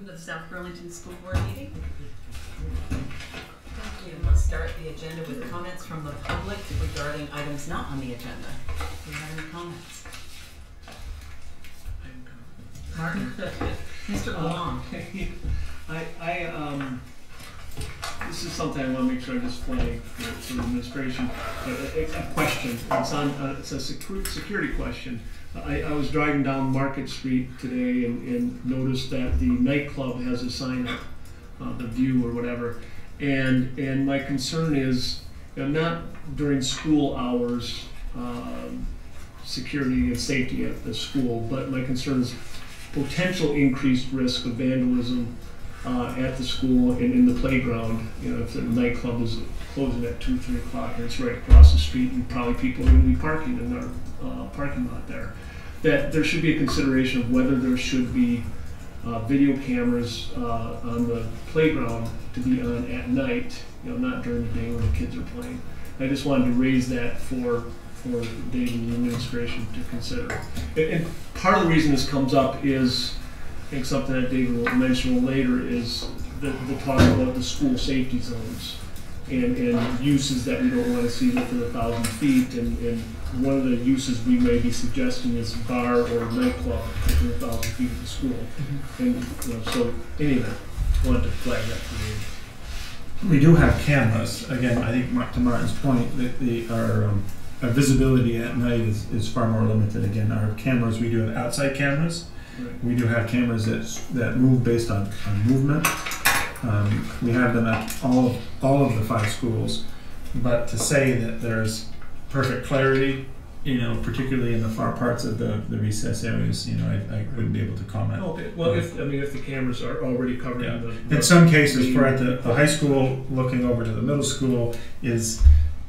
Welcome to the South Burlington School Board meeting. Thank you. And let's start the agenda with comments from the public regarding items not on the agenda. Do you have any comments? Martin? Mr. Long. This is something I want to make sure I just flag for the administration. A question. It's a security question. I was driving down Market Street today and noticed that the nightclub has a sign up, the View or whatever. And my concern is, not during school hours, security and safety at the school, but my concern is potential increased risk of vandalism at the school and in the playground. If the nightclub is closing at 2, 3 o'clock and it's right across the street, and probably people are going to be parking in their parking lot there, that there should be a consideration of whether there should be video cameras on the playground to be on at night, not during the day when the kids are playing. I just wanted to raise that for David and the administration to consider. And part of the reason this comes up is, I think something that David will mention later, is the talk about the school safety zones and uses that we don't want to see within 1,000 feet. And one of the uses we may be suggesting is bar or nightclub within 1,000 feet of the school. And so anyway, I wanted to flag that for you. We do have cameras. Again, I think to Martin's point, that our visibility at night is far more limited. Again, our cameras, we do have outside cameras. Right. We do have cameras that move based on movement. We have them at all of the 5 schools. But to say that there's perfect clarity, particularly in the far parts of the recess areas, I wouldn't be able to comment. Okay. Well, if the cameras are already covering the in some cases, for at the high school, looking over to the middle school is,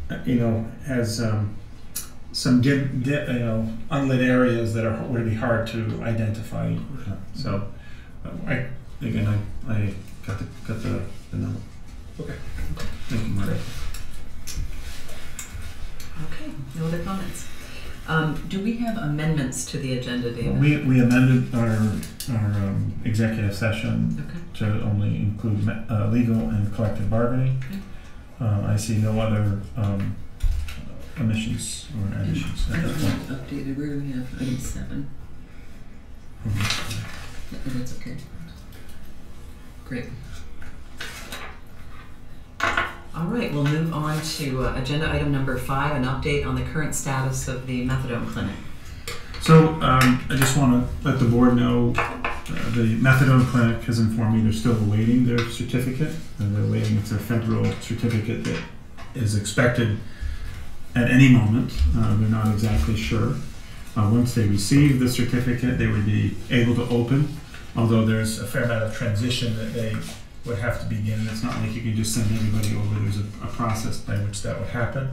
has some unlit areas that would be hard to identify. So, I got the number. Okay. Thank you, Mark. Okay. No other comments. Do we have amendments to the agenda, David? We amended our executive session to only include legal and collective bargaining. Okay. I see no other omissions or additions. Updated. Where do we have item 7? That's okay. Great. All right, we'll move on to agenda item number 5, an update on the current status of the Methadone clinic. So I just want to let the board know the Methadone clinic has informed me they're still awaiting their certificate, and they're waiting. It's a federal certificate that is expected at any moment. They're not exactly sure. Once they receive the certificate, they would be able to open, although there's a fair amount of transition that they would have to begin. It's not like you can just send everybody over. There's a process by which that would happen.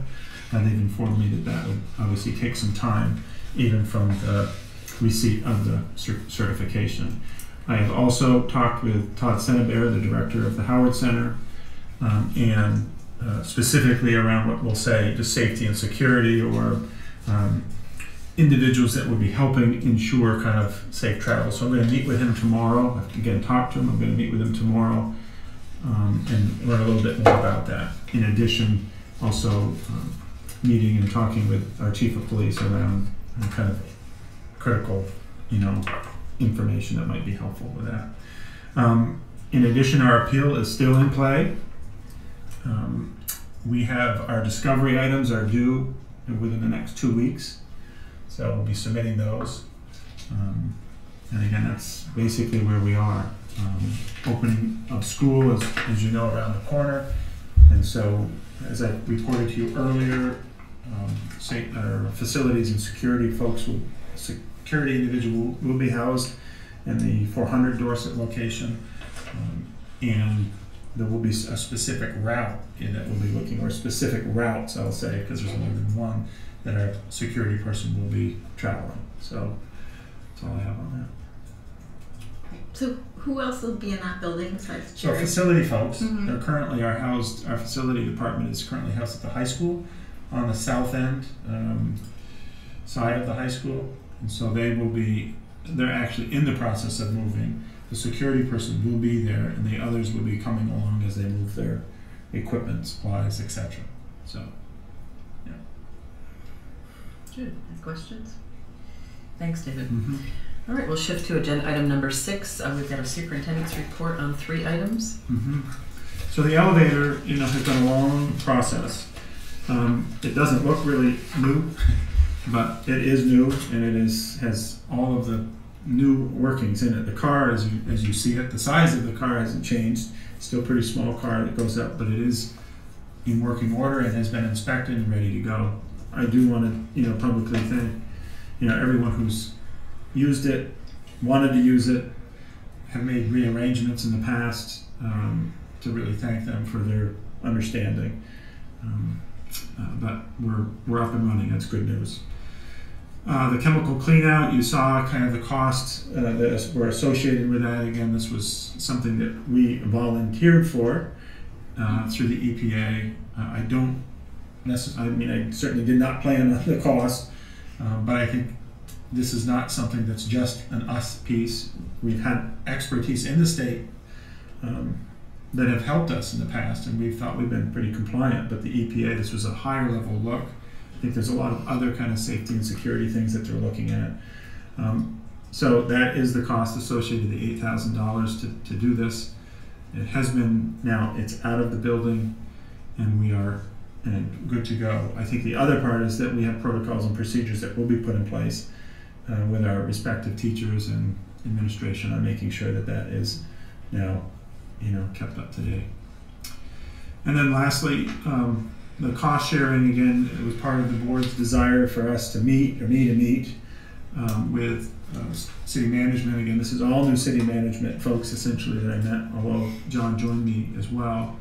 And they've informed me that would obviously take some time, even from the receipt of the certification. I have also talked with Todd Senebear, the director of the Howard Center, and specifically around what we'll say, just safety and security, or individuals that would be helping ensure kind of safe travel. So I'm going to meet with him tomorrow. I've again talked to him. I'm going to meet with him tomorrow and learn a little bit more about that. In addition, also meeting and talking with our chief of police around kind of critical, information that might be helpful with that. In addition, our appeal is still in play. We have our discovery items are due within the next 2 weeks. So we'll be submitting those. And again, that's basically where we are. Opening of school is, as you know, around the corner. And so, as I reported to you earlier, our facilities and security folks, security individual will be housed in the 400 Dorset location. And there will be a specific route that we'll be looking, or specific routes, I'll say, because there's more than one, that our security person will be traveling. So that's all I have on that. So who else will be in that building besides So Jerry? facility folks, they're currently our facility department is currently housed at the high school on the south end side of the high school. And so they're actually in the process of moving the security person will be there, and the others will be coming along as they move their equipment, supplies, etc. So, yeah. Good. Any questions? Thanks, David. Mm-hmm. All right, we'll shift to agenda item number 6. We've got a superintendent's report on 3 items. Mm-hmm. So the elevator, has been a long process. It doesn't look really new, but it is new, and it has all of the new workings in it. The car, as you see it, the size of the car hasn't changed. It's still a pretty small car that goes up, but it is in working order and has been inspected and ready to go. I do want to, publicly thank, everyone who's used it, wanted to use it, have made rearrangements in the past, to really thank them for their understanding. But we're up and running. That's good news. The chemical cleanout, you saw kind of the costs that were associated with that. Again, this was something that we volunteered for through the EPA. I certainly did not plan on the cost, but I think this is not something that's just an us piece. We've had expertise in the state that have helped us in the past, and we've thought we've been pretty compliant, but the EPA, this was a higher level look. I think there's a lot of other kind of safety and security things that they're looking at. So that is the cost associated, the $8,000 to do this. It has been, now it's out of the building, and we are good to go. I think the other part is that we have protocols and procedures that will be put in place with our respective teachers and administration on making sure that that is now kept up to date. And then lastly, the cost sharing, again, it was part of the board's desire for us to meet with city management. Again, this is all new city management folks essentially that I met, although John joined me as well.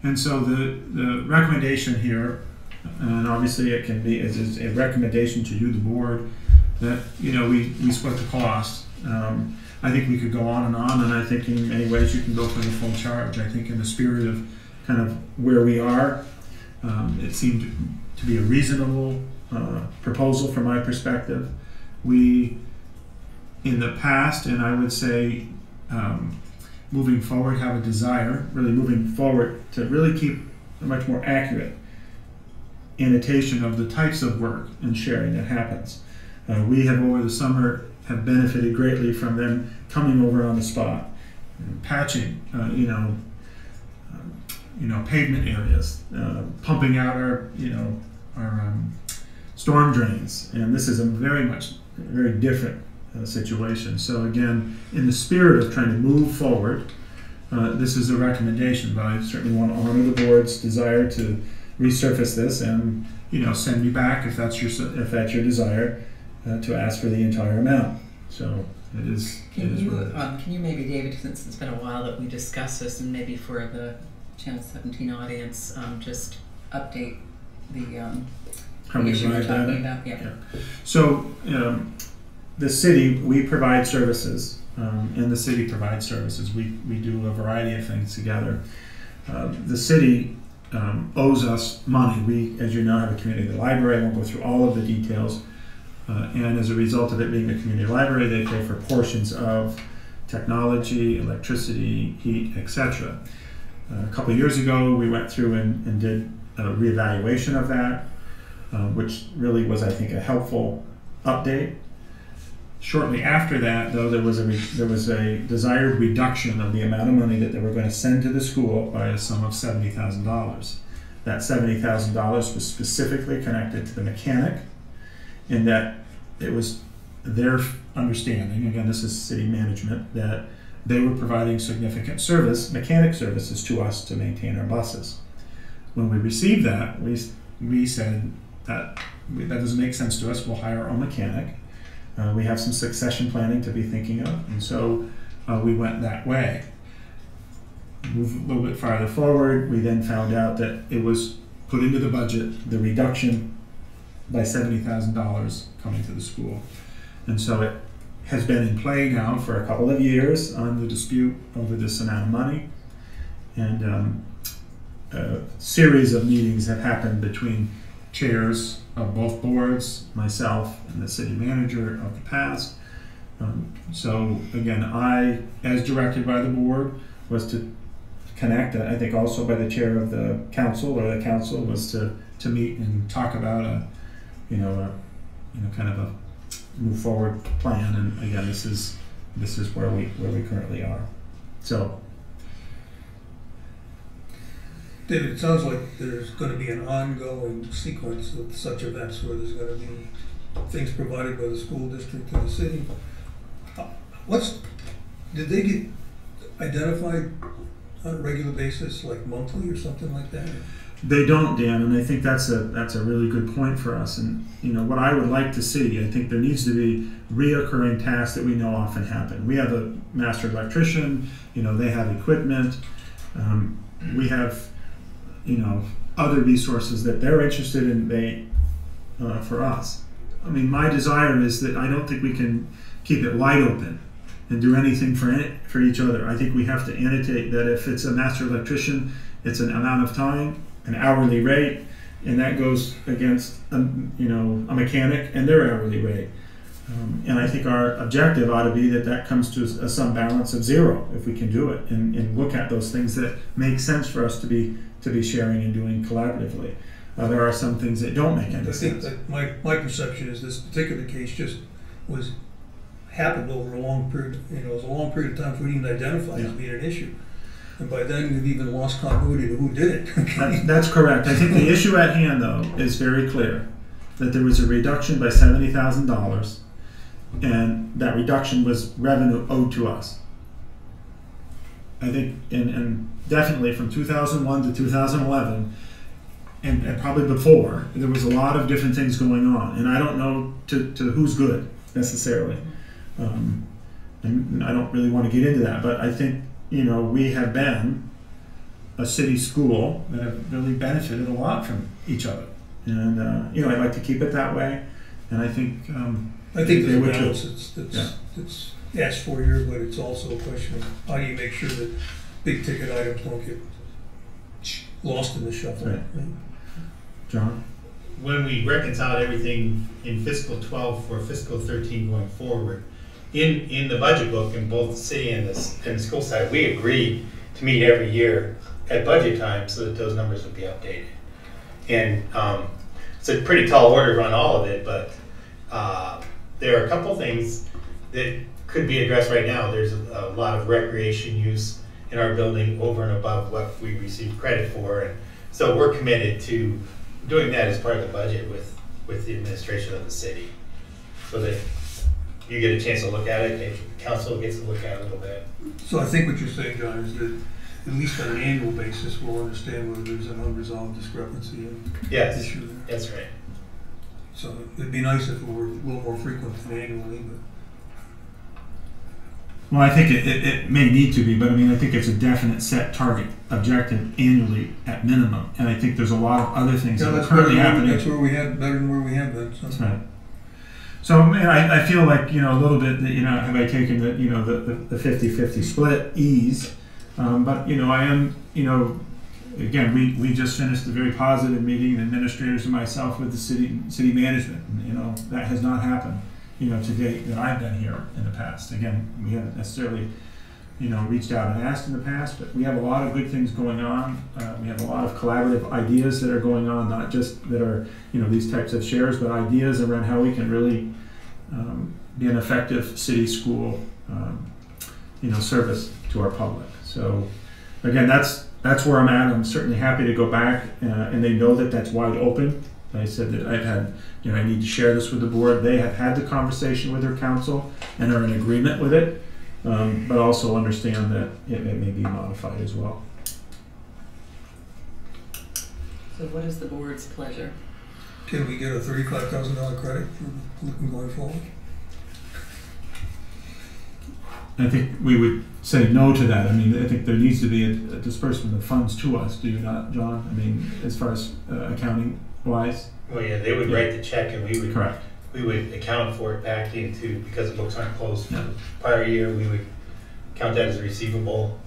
And so the recommendation here, and obviously it can be is a recommendation to you, the board, that we split the cost. I think we could go on, and I think in many ways you can go for the full charge. I think in the spirit of kind of where we are, it seemed to be a reasonable proposal from my perspective. We, in the past, and I would say moving forward, have a desire, really moving forward, to really keep a much more accurate annotation of the types of work and sharing that happens. We have over the summer have benefited greatly from them coming over on the spot, patching, pavement areas, pumping out our storm drains, and this is a very different situation. So again, in the spirit of trying to move forward, this is a recommendation, but I certainly want to honor the board's desire to resurface this and send me back if that's your desire to ask for the entire amount. So it is. Can you maybe, David, since it's been a while that we discussed this, and maybe for the Channel 17 audience, just update the issue we're talking about? Yeah. So the city, we provide services, and the city provides services. We do a variety of things together. The city owes us money. We, as you know, have a community library. I won't go through all of the details. And as a result of it being a community library, they pay for portions of technology, electricity, heat, etc. A couple of years ago, we went through and did a reevaluation of that, which really was, I think, a helpful update. Shortly after that, though, there was a desired reduction of the amount of money that they were going to send to the school by a sum of $70,000. That $70,000 was specifically connected to the mechanic, in that it was their understanding, again, this is city management, that they were providing significant mechanic services to us to maintain our buses. When we received that, we said that doesn't make sense to us, we'll hire our own mechanic. We have some succession planning to be thinking of, and so we went that way. Move a little bit farther forward, we then found out that it was put into the budget, the reduction by $70,000 coming to the school. And so it has been in play now for a couple of years on the dispute over this amount of money. And a series of meetings have happened between chairs of both boards, myself and the city manager of the past, So again, I, as directed by the board, was to connect, I think also by the chair of the council, or the council, was to meet and talk about a kind of a move forward plan. And again, this is where we currently are. So, David, it sounds like there's going to be an ongoing sequence of such events where there's going to be things provided by the school district to the city. Did they get identified on a regular basis, like monthly or something like that? they don't, Dan, and I think that's a really good point for us. And what I would like to see, I think there needs to be reoccurring tasks that we know often happen. We have a master electrician, they have equipment, we have other resources that they're interested in for us. I mean, my desire is that I don't think we can keep it wide open and do anything for each other. I think we have to annotate that if it's a master electrician, it's an amount of time, an hourly rate, and that goes against a mechanic and their hourly rate. And I think our objective ought to be that comes to some balance of zero if we can do it, and look at those things that make sense for us to be sharing and doing collaboratively. There are some things that don't make any sense. I think that my perception is this particular case just happened over a long period. It was a long period of time for we didn't identify it as being an issue. And by then, we've even lost continuity to who did it. That's correct. I think the issue at hand, though, is very clear. That there was a reduction by $70,000, and that reduction was revenue owed to us. I think, and definitely from 2001 to 2011, and probably before, there was a lot of different things going on. And I don't know to who's good, necessarily. And I don't really want to get into that, but I think we have been a city school that have really benefited a lot from each other, and I'd like to keep it that way. And I think there's a balance that's asked for here, but it's also a question of how do you make sure that big ticket items don't get lost in the shuffle. Right. John? When we reconciled everything in fiscal 12 for fiscal 13 going forward, in the budget book in both the city and the school side, we agreed to meet every year at budget time so that those numbers would be updated. And it's a pretty tall order to run all of it, but there are a couple things that could be addressed right now. There's a lot of recreation use in our building over and above what we receive credit for, and so we're committed to doing that as part of the budget with the administration of the city, so that you get a chance to look at it, and the council gets to look at it a little bit. So I think what you're saying, John, is that at least on an annual basis, we'll understand whether there's an unresolved discrepancy and issue there. That's right. So it'd be nice if it were a little more frequent than annually, but. Well, I think it may need to be, but I mean, I think it's a definite set target objective annually at minimum, and I think there's a lot of other things that are currently happening. That's where we have better than where we have been. So. That's right. So I feel like a little bit that have I taken the 50-50 split ease, but I am again we just finished a very positive meeting, the administrators and myself, with the city management, and that has not happened to date that I've been here in the past. Again, we haven't necessarily reached out and asked in the past, but we have a lot of good things going on. We have a lot of collaborative ideas that are going on, not just that are these types of shares, but ideas around how we can really be an effective city school service to our public. So again, that's where I'm at. I'm certainly happy to go back, and they know that that's wide open. I said that I've had, I need to share this with the board. They have had the conversation with their council and are in agreement with it, but also understand that it may be modified as well. So what is the board's pleasure? Can we get a $35,000 credit for looking going forward? I think we would say no to that. I mean, I think there needs to be a disbursement of funds to us. Do you not, John? I mean, as far as accounting wise? Well, yeah, they would write the check, and we would correct. We would account for it back into, because the books aren't closed for the prior year, we would count that as a receivable.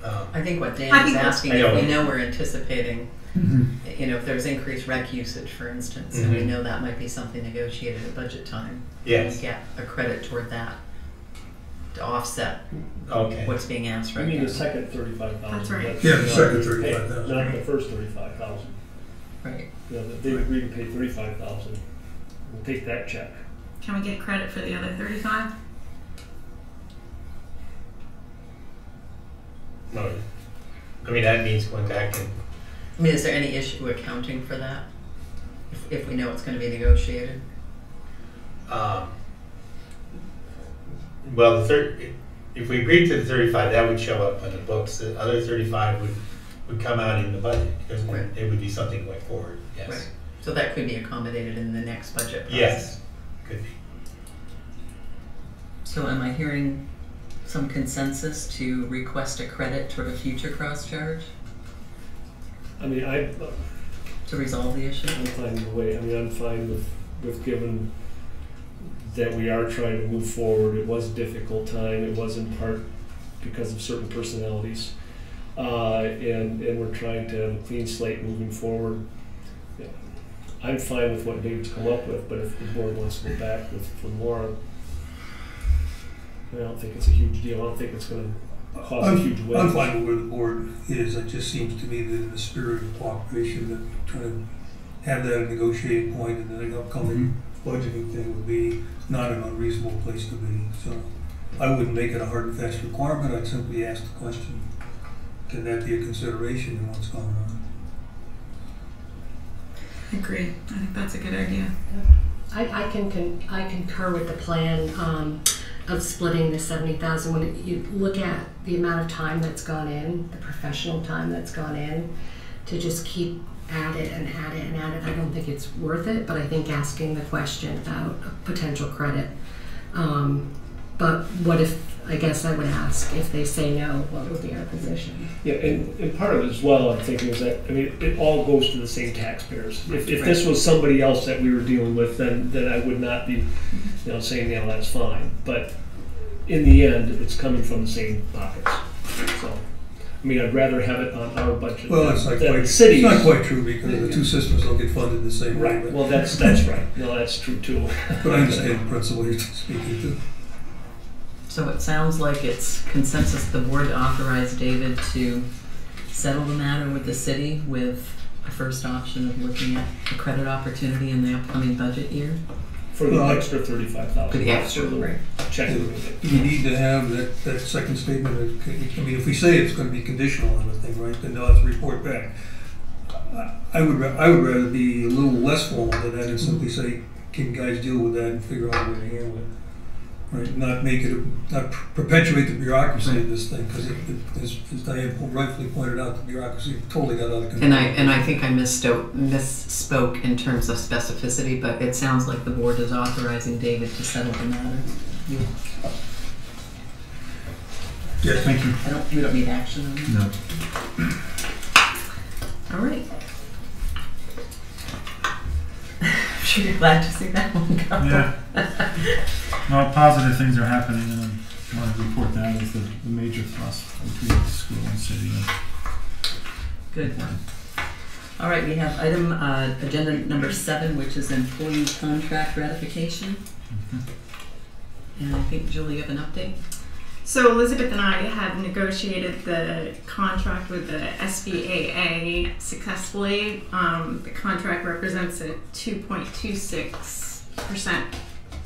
I think what Dan is asking, if we know we're anticipating, if there's increased rec usage, for instance, and we know that might be something negotiated at budget time, yes, we get a credit toward that. to offset Okay. what's being asked I right mean now. the second 35,000. That's right. Yeah, the second 35,000. Not the first 35,000. Right. You know, they agreed to pay 35,000. We'll take that check. Can we get credit for the other 35? No. I mean, that means going back and, I mean, is there any issue accounting for that? If we know it's gonna be negotiated? well, if we agreed to the 35, that would show up on the books. The other 35 would come out in the budget, because Right. it would be something going forward, yes. Right. So that could be accommodated in the next budget process? Yes, could be. So am I hearing some consensus to request a credit toward a future cross-charge I mean, I'm to resolve the issue? fine either way. I mean, I'm fine with given that we are trying to move forward. It was a difficult time. It was in part because of certain personalities. And we're trying to have a clean slate moving forward. Yeah. I'm fine with what David's come up with, but if the board wants to go back for more, I don't think it's a huge deal. I don't think it's going to cause a huge wave. I'm fine with where the board is. It just seems to me that in the spirit of cooperation, that trying to have that a negotiating point and the upcoming budgeting thing would be not an unreasonable place to be. So I wouldn't make it a hard and fast requirement. I'd simply ask the question, can that be a consideration in what's going on? Agree. I think that's a good idea. I concur with the plan of splitting the 70,000. When you look at the amount of time that's gone in, the professional time that's gone in, to just keep at it and at it and at it, I don't think it's worth it. But I think asking the question about a potential credit. But what if? I guess I would ask if they say no, what would be our position? Yeah, and part of it as well, I'm thinking, is that, I mean, it all goes to the same taxpayers. If this was somebody else that we were dealing with, then I would not be, saying, that's fine. But in the end, it's coming from the same pockets. So, I mean, I'd rather have it on our budget Well, it's not than quite. the cities. It's not quite true because the two systems don't get funded the same way. Right. But, Well, that's right. No, that's true too. but I understand the principle you're speaking to. So it sounds like it's consensus the board to authorize David to settle the matter with the city with a first option of looking at a credit opportunity in the upcoming budget year. For the extra 35,000. For the extra, right. Check. You need to have that second statement. I mean, if we say it's going to be conditional on the thing, right, then they'll have to report back. I would rather be a little less formal than that and simply say, can you guys deal with that and figure out a way to handle it? Right, not perpetuate the bureaucracy of this thing, because as Diane rightfully pointed out, the bureaucracy totally got out of control. And I think I misspoke in terms of specificity, but it sounds like the board is authorizing David to settle the matter. Yeah, Thank you. We don't need action on that. No. All right. I'm sure you're glad to see that one go. Yeah. Well, positive things are happening, and I want to report that as the major thrust between the school and city. Good one. All right, we have item agenda number 7, which is employee contract ratification. And I think, Julie, you have an update? So Elizabeth and I have negotiated the contract with the SBAA successfully. The contract represents a 2.26%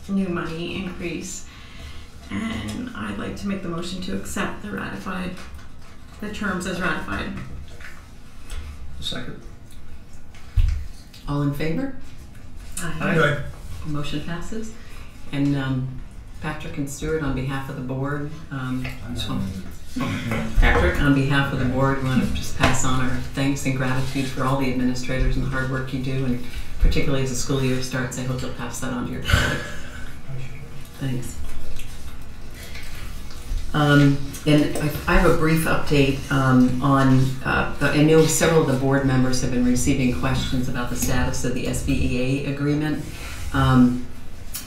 new money increase. And I'd like to make the motion to accept the terms as ratified. second. All in favor? Aye. Motion passes. And Patrick and Stuart, on behalf of the board, Patrick, on behalf of the board, we want to just pass on our thanks and gratitude for all the administrators and the hard work you do, and particularly as the school year starts, I hope you'll pass that on to your colleagues. Thanks. And I have a brief update on, I know several of the board members have been receiving questions about the status of the SBEA agreement.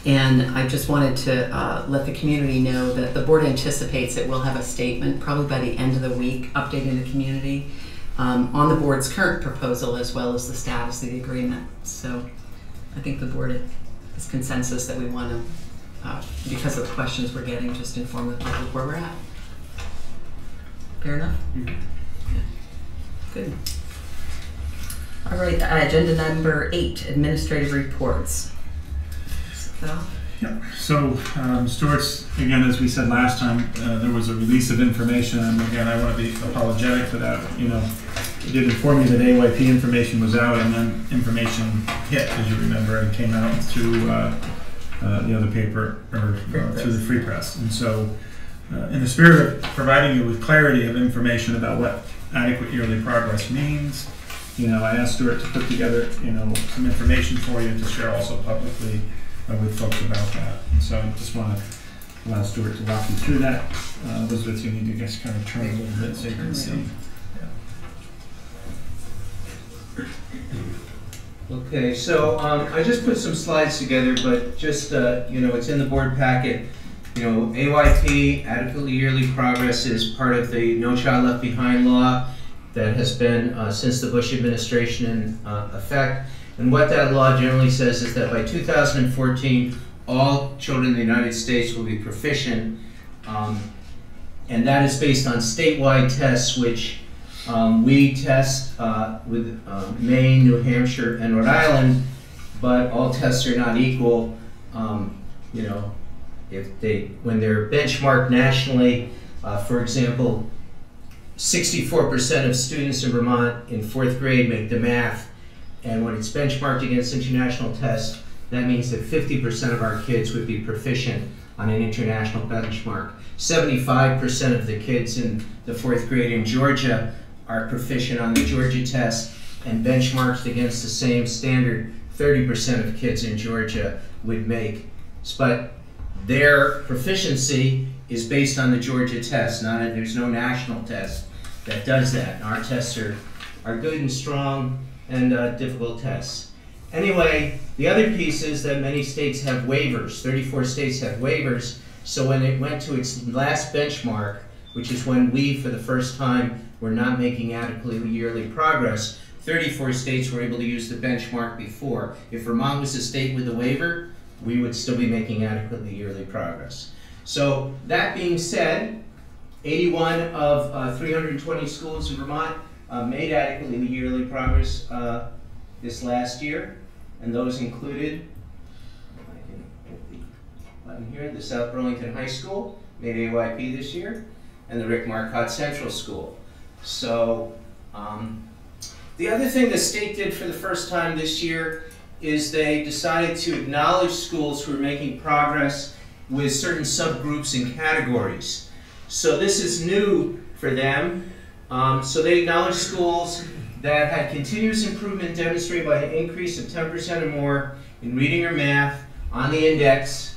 And I just wanted to let the community know that the board anticipates it will have a statement probably by the end of the week updating the community on the board's current proposal as well as the status of the agreement. So I think the board is consensus that we want to because of the questions we're getting, just inform the public where we're at. Fair enough? Mhm. Yeah. Good. All right, agenda number 8, administrative reports. So, Yep. So, Stuart's, again, as we said last time, there was a release of information, and again, I want to be apologetic for that. You know, it did inform me that AYP information was out, and then information hit, as you remember, and came out through the other paper, or through the Free Press. And so, in the spirit of providing you with clarity of information about what adequate yearly progress means, you know, I asked Stuart to put together, you know, some information for you to share also publicly with folks about that. And so I just want to allow Stuart to walk you through that. Elizabeth, you need to just kind of turn a little bit so you can see. Okay, so I just put some slides together, but just, you know, it's in the board packet. You know, AYP, Adequately Yearly Progress, is part of the No Child Left Behind law that has been since the Bush administration in effect. And what that law generally says is that by 2014, all children in the United States will be proficient, and that is based on statewide tests, which we test with Maine, New Hampshire, and Rhode Island, but all tests are not equal. You know, when they're benchmarked nationally, for example, 64% of students in Vermont in 4th grade make the math. And when it's benchmarked against international tests, that means that 50% of our kids would be proficient on an international benchmark. 75% of the kids in the 4th grade in Georgia are proficient on the Georgia test, and benchmarked against the same standard, 30% of kids in Georgia would make. But their proficiency is based on the Georgia test. There's no national test that does that. And our tests are good and strong and difficult tests. Anyway, the other piece is that many states have waivers. 34 states have waivers. So when it went to its last benchmark, which is when we, for the first time, were not making adequately yearly progress, 34 states were able to use the benchmark before. If Vermont was a state with a waiver, we would still be making adequately yearly progress. So that being said, 81 of 320 schools in Vermont made adequately yearly progress this last year, and those included, if I can hit the button here, the South Burlington High School made AYP this year, and the Rick Marcotte Central School. So the other thing the state did for the first time this year is they decided to acknowledge schools who are making progress with certain subgroups and categories. So this is new for them. So they acknowledge schools that had continuous improvement demonstrated by an increase of 10% or more in reading or math on the index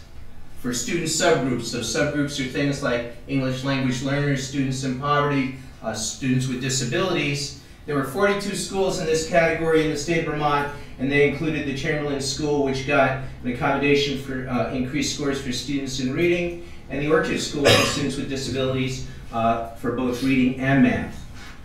for student subgroups. So subgroups are things like English language learners, students in poverty, students with disabilities. There were 42 schools in this category in the state of Vermont, and they included the Chamberlain School, which got an accommodation for increased scores for students in reading, and the Orchard School for students with disabilities for both reading and math.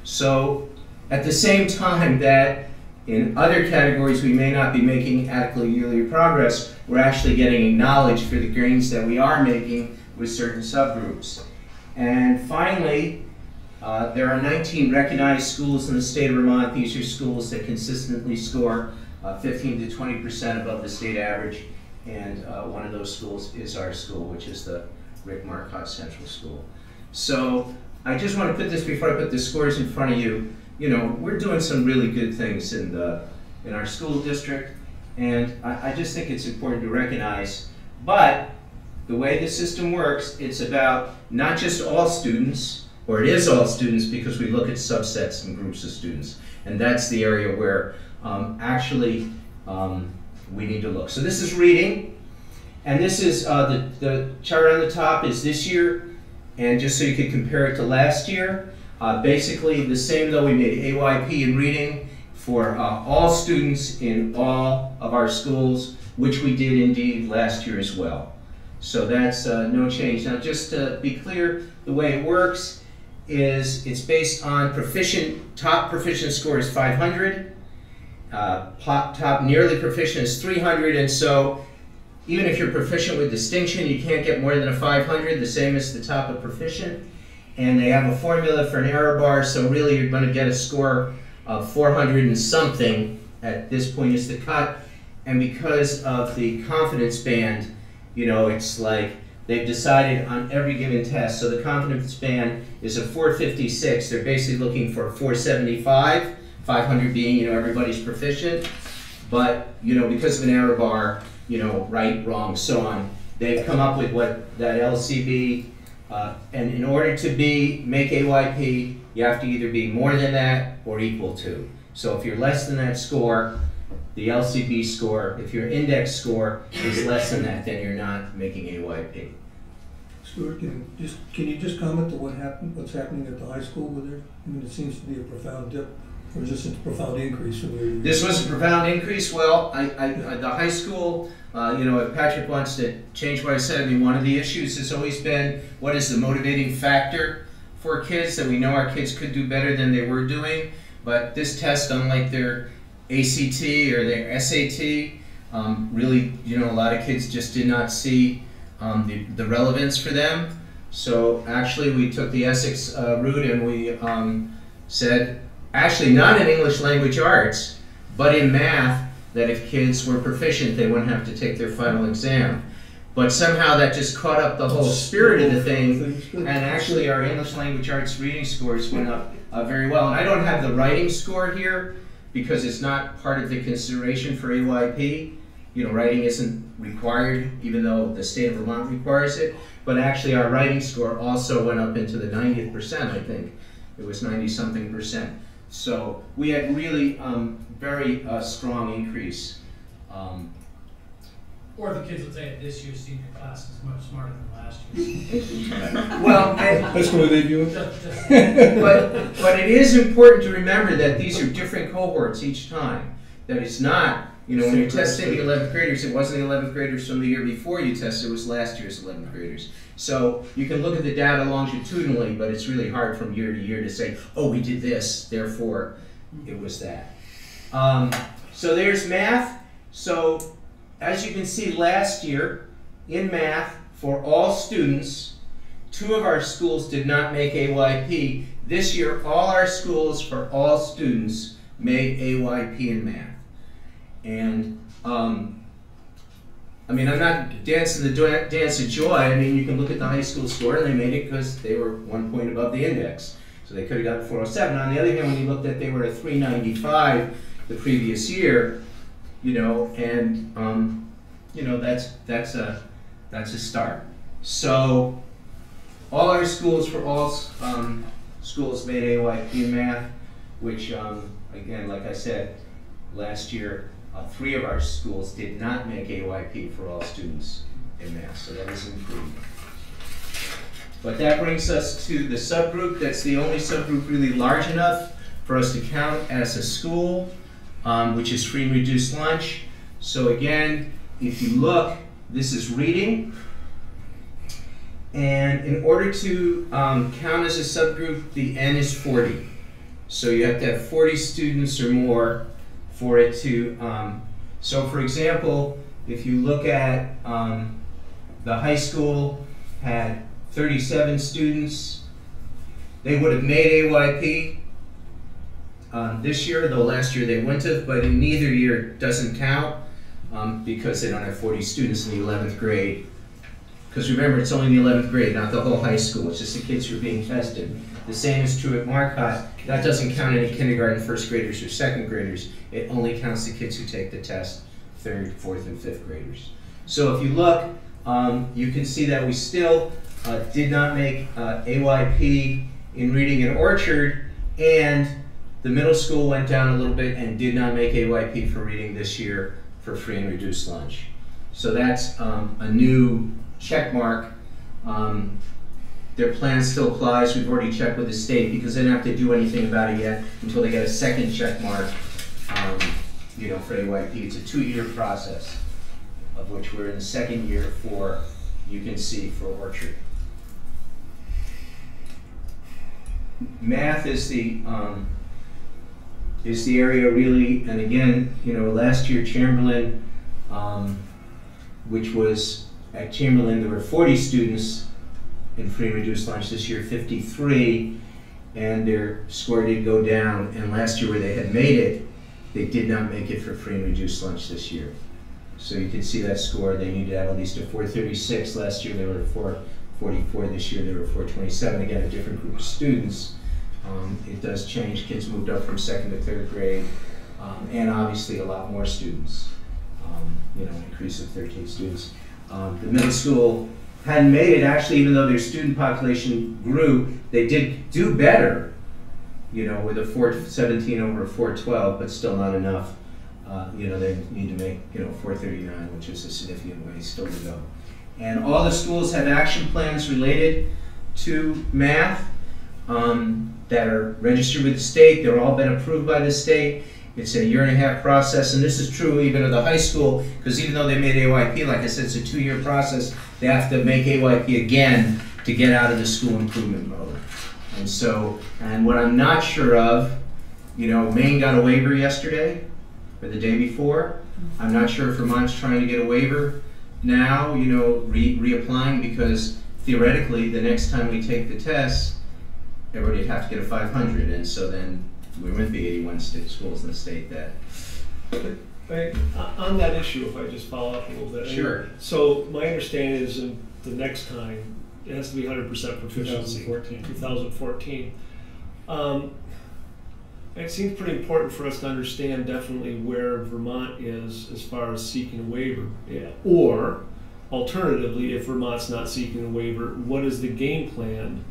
So at the same time that in other categories we may not be making adequately yearly progress, we're actually getting acknowledged for the gains that we are making with certain subgroups. And finally, there are 19 recognized schools in the state of Vermont. These are schools that consistently score 15 to 20% above the state average, and one of those schools is our school, which is the Rick Marcotte Central School. So I just want to put this, before I put the scores in front of you, you know, we're doing some really good things in our school district, and I just think it's important to recognize. But the way the system works, it's about not just all students, or it is all students because we look at subsets and groups of students, and that's the area where actually we need to look. So this is reading, and this is the chart on the top is this year, and just so you could compare it to last year, basically the same though we made AYP in reading for all students in all of our schools, which we did indeed last year as well. So that's no change. Now just to be clear, the way it works is it's based on top proficient score is 500, top nearly proficient is 300, and so even if you're proficient with distinction, you can't get more than a 500, the same as the top of proficient. And they have a formula for an error bar, so really you're going to get a score of 400 and something at this point is the cut. And because of the confidence band, you know, it's like they've decided on every given test. So the confidence band is a 456. They're basically looking for a 475, 500 being, you know, everybody's proficient. But, you know, because of an error bar, you know, right, wrong, so on, they've come up with what that LCB, and in order to make AYP, you have to either be more than that or equal to. So if you're less than that score, the LCB score, if your index score is less than that, then you're not making AYP. Stuart, can you just comment to what's happening at the high school with it? I mean, it seems to be a profound dip, or is this a profound increase from where you? This was a profound increase. Well, the high school, you know, if Patrick wants to change what I said, I mean, one of the issues has always been what is the motivating factor for kids, that we know our kids could do better than they were doing. But this test, unlike their ACT or their SAT, really, you know, a lot of kids just did not see the relevance for them. So actually we took the Essex route, and we said, actually not in English language arts, but in math, that if kids were proficient, they wouldn't have to take their final exam. But somehow that just caught up the whole spirit of the thing, and actually our English language arts reading scores went up very well. And I don't have the writing score here, because it's not part of the consideration for AYP. You know, writing isn't required, even though the state of Vermont requires it. But actually our writing score also went up into the 90th percent, I think. It was 90-something percent. So we had really very strong increase. Or the kids would say this year's senior class is much smarter than last year's. Well, That's the way they view it. but it is important to remember that these are different cohorts each time. That it's not, you know, when you're testing the 11th graders, it wasn't the 11th graders from the year before you tested, it was last year's 11th graders. So you can look at the data longitudinally, but it's really hard from year to year to say, oh, we did this, therefore it was that. So there's math. So as you can see, last year in math, for all students, 2 of our schools did not make AYP. This year, all our schools for all students made AYP in math. And I mean, I'm not dancing the dance of joy. I mean, you can look at the high school score, and they made it because they were 1 point above the index. So they could have gotten 407. On the other hand, when you looked at, they were at 395 the previous year, you know, and you know, that's a start. So all our schools for all schools made AYP in math, which again, like I said, last year 3 of our schools did not make AYP for all students in math, so that is improved. But that brings us to the subgroup. That's the only subgroup really large enough for us to count as a school, which is free and reduced lunch. So again, if you look, this is reading. And in order to count as a subgroup, the N is 40. So you have to have 40 students or more for it to, so for example, if you look at the high school had 37 students, they would have made AYP this year, though last year they wouldn't have, but in neither year doesn't count because they don't have 40 students in the 11th grade. Because remember, it's only the 11th grade, not the whole high school. It's just the kids who are being tested. The same is true at Marcotte. That doesn't count any kindergarten, first graders, or second graders. It only counts the kids who take the test, 3rd, 4th, and 5th graders. So if you look, you can see that we still did not make AYP in reading and orchard, and the middle school went down a little bit and did not make AYP for reading this year for free and reduced lunch. So that's a new check mark. Their plan still applies. We've already checked with the state because they don't have to do anything about it yet until they get a second check mark, you know, for AYP. It's a 2-year process, of which we're in the 2nd year for, you can see, for orchard. Math is the area really, and again, you know, last year Chamberlain which was at Chamberlain, there were 40 students in free and reduced lunch. This year, 53, and their score did go down. And last year, where they had made it, they did not make it for free and reduced lunch this year. So you can see that score. They needed to have at least a 436. Last year, they were 444. This year, they were 427. Again, a different group of students. It does change. Kids moved up from 2nd to 3rd grade, and obviously a lot more students. Increase of 13 students. The middle school hadn't made it. Actually, even though their student population grew, they did do better, with a 417 over a 412, but still not enough. They need to make, 439, which is a significant way still to go. And all the schools have action plans related to math that are registered with the state. They're all been approved by the state. It's a 1.5-year process, and this is true even of the high school, because even though they made AYP, like I said, it's a 2-year process. They have to make AYP again to get out of the school improvement mode. And what I'm not sure of, Maine got a waiver yesterday, or the day before. I'm not sure if Vermont's trying to get a waiver now, reapplying, because theoretically, the next time we take the test, everybody would have to get a 500, and so then we wouldn't be 81 schools in the state that. On that issue, if I just follow up a little bit. Sure. So my understanding is in the next time, it has to be 100% proficiency. 2014. It seems pretty important for us to understand definitely where Vermont is as far as seeking a waiver. Yeah. Or, alternatively, if Vermont's not seeking a waiver, what is the game plan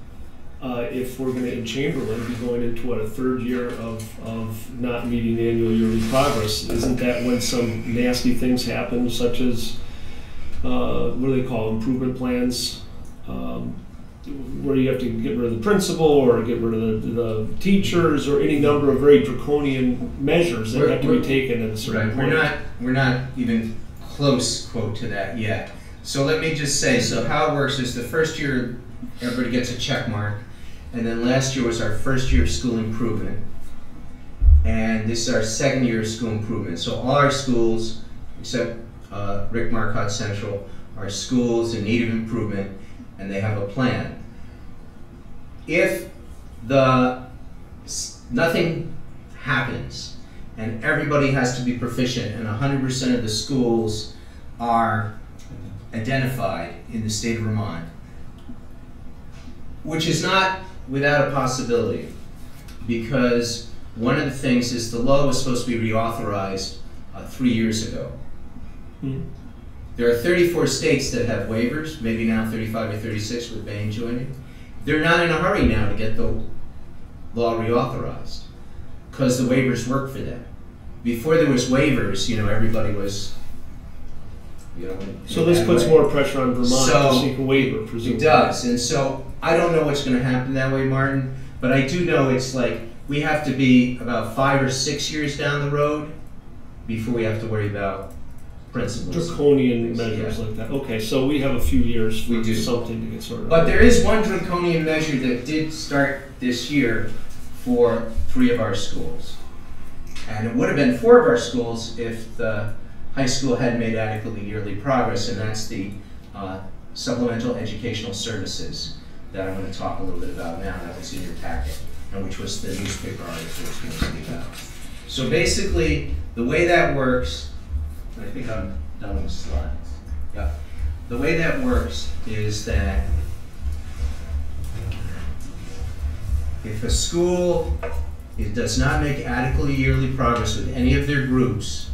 if we're going to, in Chamberlain, be going into a 3rd year of not meeting annual yearly progress? Isn't that when some nasty things happen, such as, what do they call improvement plans? Where you have to get rid of the principal or get rid of the teachers or any number of very draconian measures that have to be taken at a certain point. We're not even close, quote, to that yet. So let me just say, so how it works is the first year everybody gets a check mark, and then last year was our first year of school improvement, and this is our 2nd year of school improvement. So all our schools, except Rick Marcotte Central, are schools in need of improvement, and they have a plan. If nothing happens and everybody has to be proficient and 100% of the schools are identified in the state of Vermont, which is not without a possibility, because one of the things is the law was supposed to be reauthorized 3 years ago. Mm-hmm. There are 34 states that have waivers, maybe now 35 or 36 with Maine joining. They're not in a hurry now to get the law reauthorized because the waivers work for them. Before there was waivers, everybody was, So this puts more pressure on Vermont to seek a waiver, presumably. It does, and so I don't know what's going to happen that way, Martin, but I do know it's like we have to be about 5 or 6 years down the road before we have to worry about principles. Draconian measures like that. Okay, so we have a few years for something to get sorted. But there is one draconian measure that did start this year for 3 of our schools. And it would have been 4 of our schools if the high school had made adequately yearly progress, and that's the supplemental educational services that I'm going to talk a little bit about now. That was in your packet, and which was the newspaper article was mostly about. So basically, the way that works, I think I'm done with the slides. Yeah. The way that works is that if a school does not make adequately yearly progress with any of their groups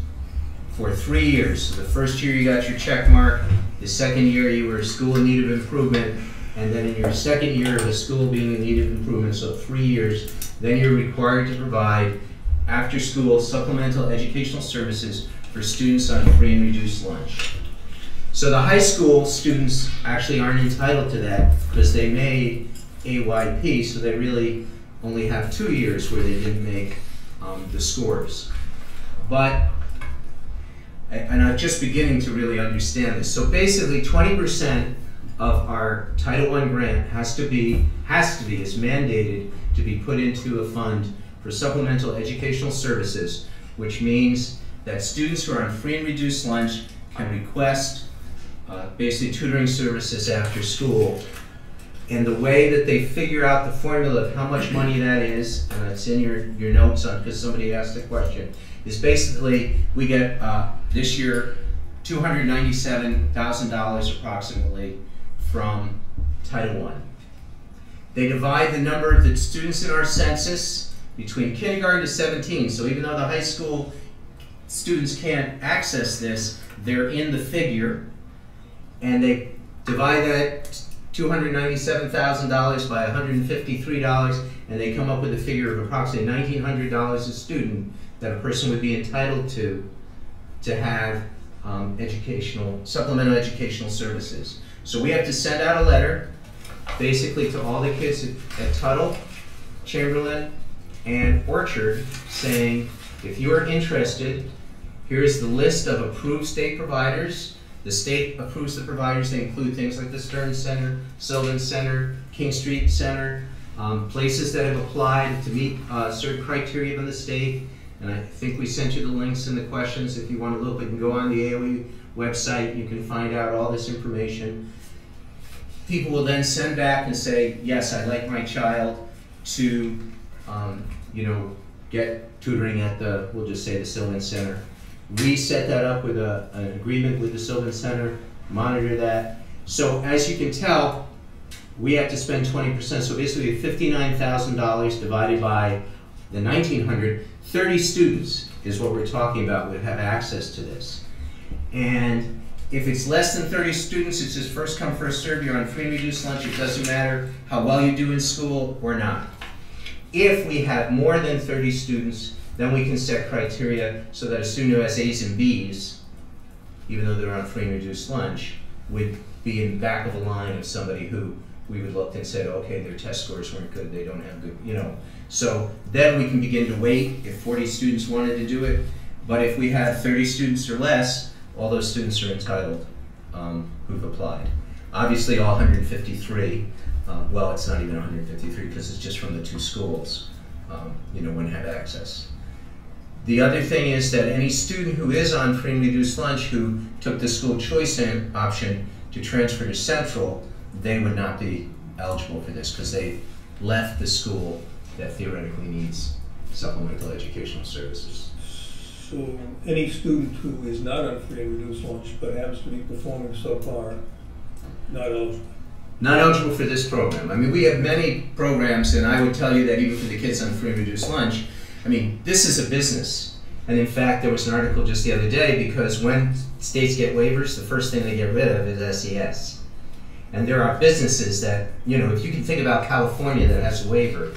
for 3 years, so the first year you got your check mark, the second year you were a school in need of improvement, and then in your second year of the school being in need of improvement, so 3 years, then you're required to provide after-school supplemental educational services for students on free and reduced lunch. So the high school students actually aren't entitled to that because they made AYP, so they really only have 2 years where they didn't make the scores. But, and I'm just beginning to really understand this. So basically 20% of our Title I grant has to be, is mandated to be put into a fund for supplemental educational services, which means that students who are on free and reduced lunch can request basically tutoring services after school. And the way that they figure out the formula of how much money that is, and it's in your notes on, because somebody asked the question, is basically we get this year $297,000 approximately from Title I. They divide the number of the students in our census between kindergarten to 17. So even though the high school students can't access this, they're in the figure, and they divide that $297,000 by $153, and they come up with a figure of approximately $1,900 a student that a person would be entitled to have supplemental educational services. So we have to send out a letter basically to all the kids at Tuttle, Chamberlain, and Orchard saying, if you are interested, here's the list of approved state providers. The state approves the providers. They include things like the Stern Center, Sylvan Center, King Street Center, places that have applied to meet certain criteria from the state. And I think we sent you the links and the questions. If you want to look, you can go on the AOE website. You can find out all this information. People will then send back and say, yes, I'd like my child to, get tutoring at the, we'll just say the Sylvan Center. We set that up with an agreement with the Sylvan Center, monitor that. So as you can tell, we have to spend 20%. So basically $59,000 divided by the 1,900, 30 students is what we're talking about would have access to this. And if it's less than 30 students, it's just first come, first serve. You're on free and reduced lunch. It doesn't matter how well you do in school or not. If we have more than 30 students, then we can set criteria so that a student who has A's and B's, even though they're on free and reduced lunch, would be in the back of the line of somebody who we would look and say, okay, their test scores weren't good, they don't have good, So then we can begin to wait if 40 students wanted to do it. But if we have 30 students or less, all those students are entitled who've applied. Obviously all 153, well, it's not even 153 because it's just from the two schools, wouldn't have access. The other thing is that any student who is on free and reduced lunch who took the school choice option to transfer to Central, they would not be eligible for this because they left the school that theoretically needs supplemental educational services. So any student who is not on free and reduced lunch but happens to be performing subpar, not eligible? Not eligible for this program. I mean, we have many programs, and I would tell you that even for the kids on free and reduced lunch, I mean, this is a business. And in fact, there was an article just the other day because when states get waivers, the first thing they get rid of is SES. And there are businesses that, if you can think about California that has a waiver,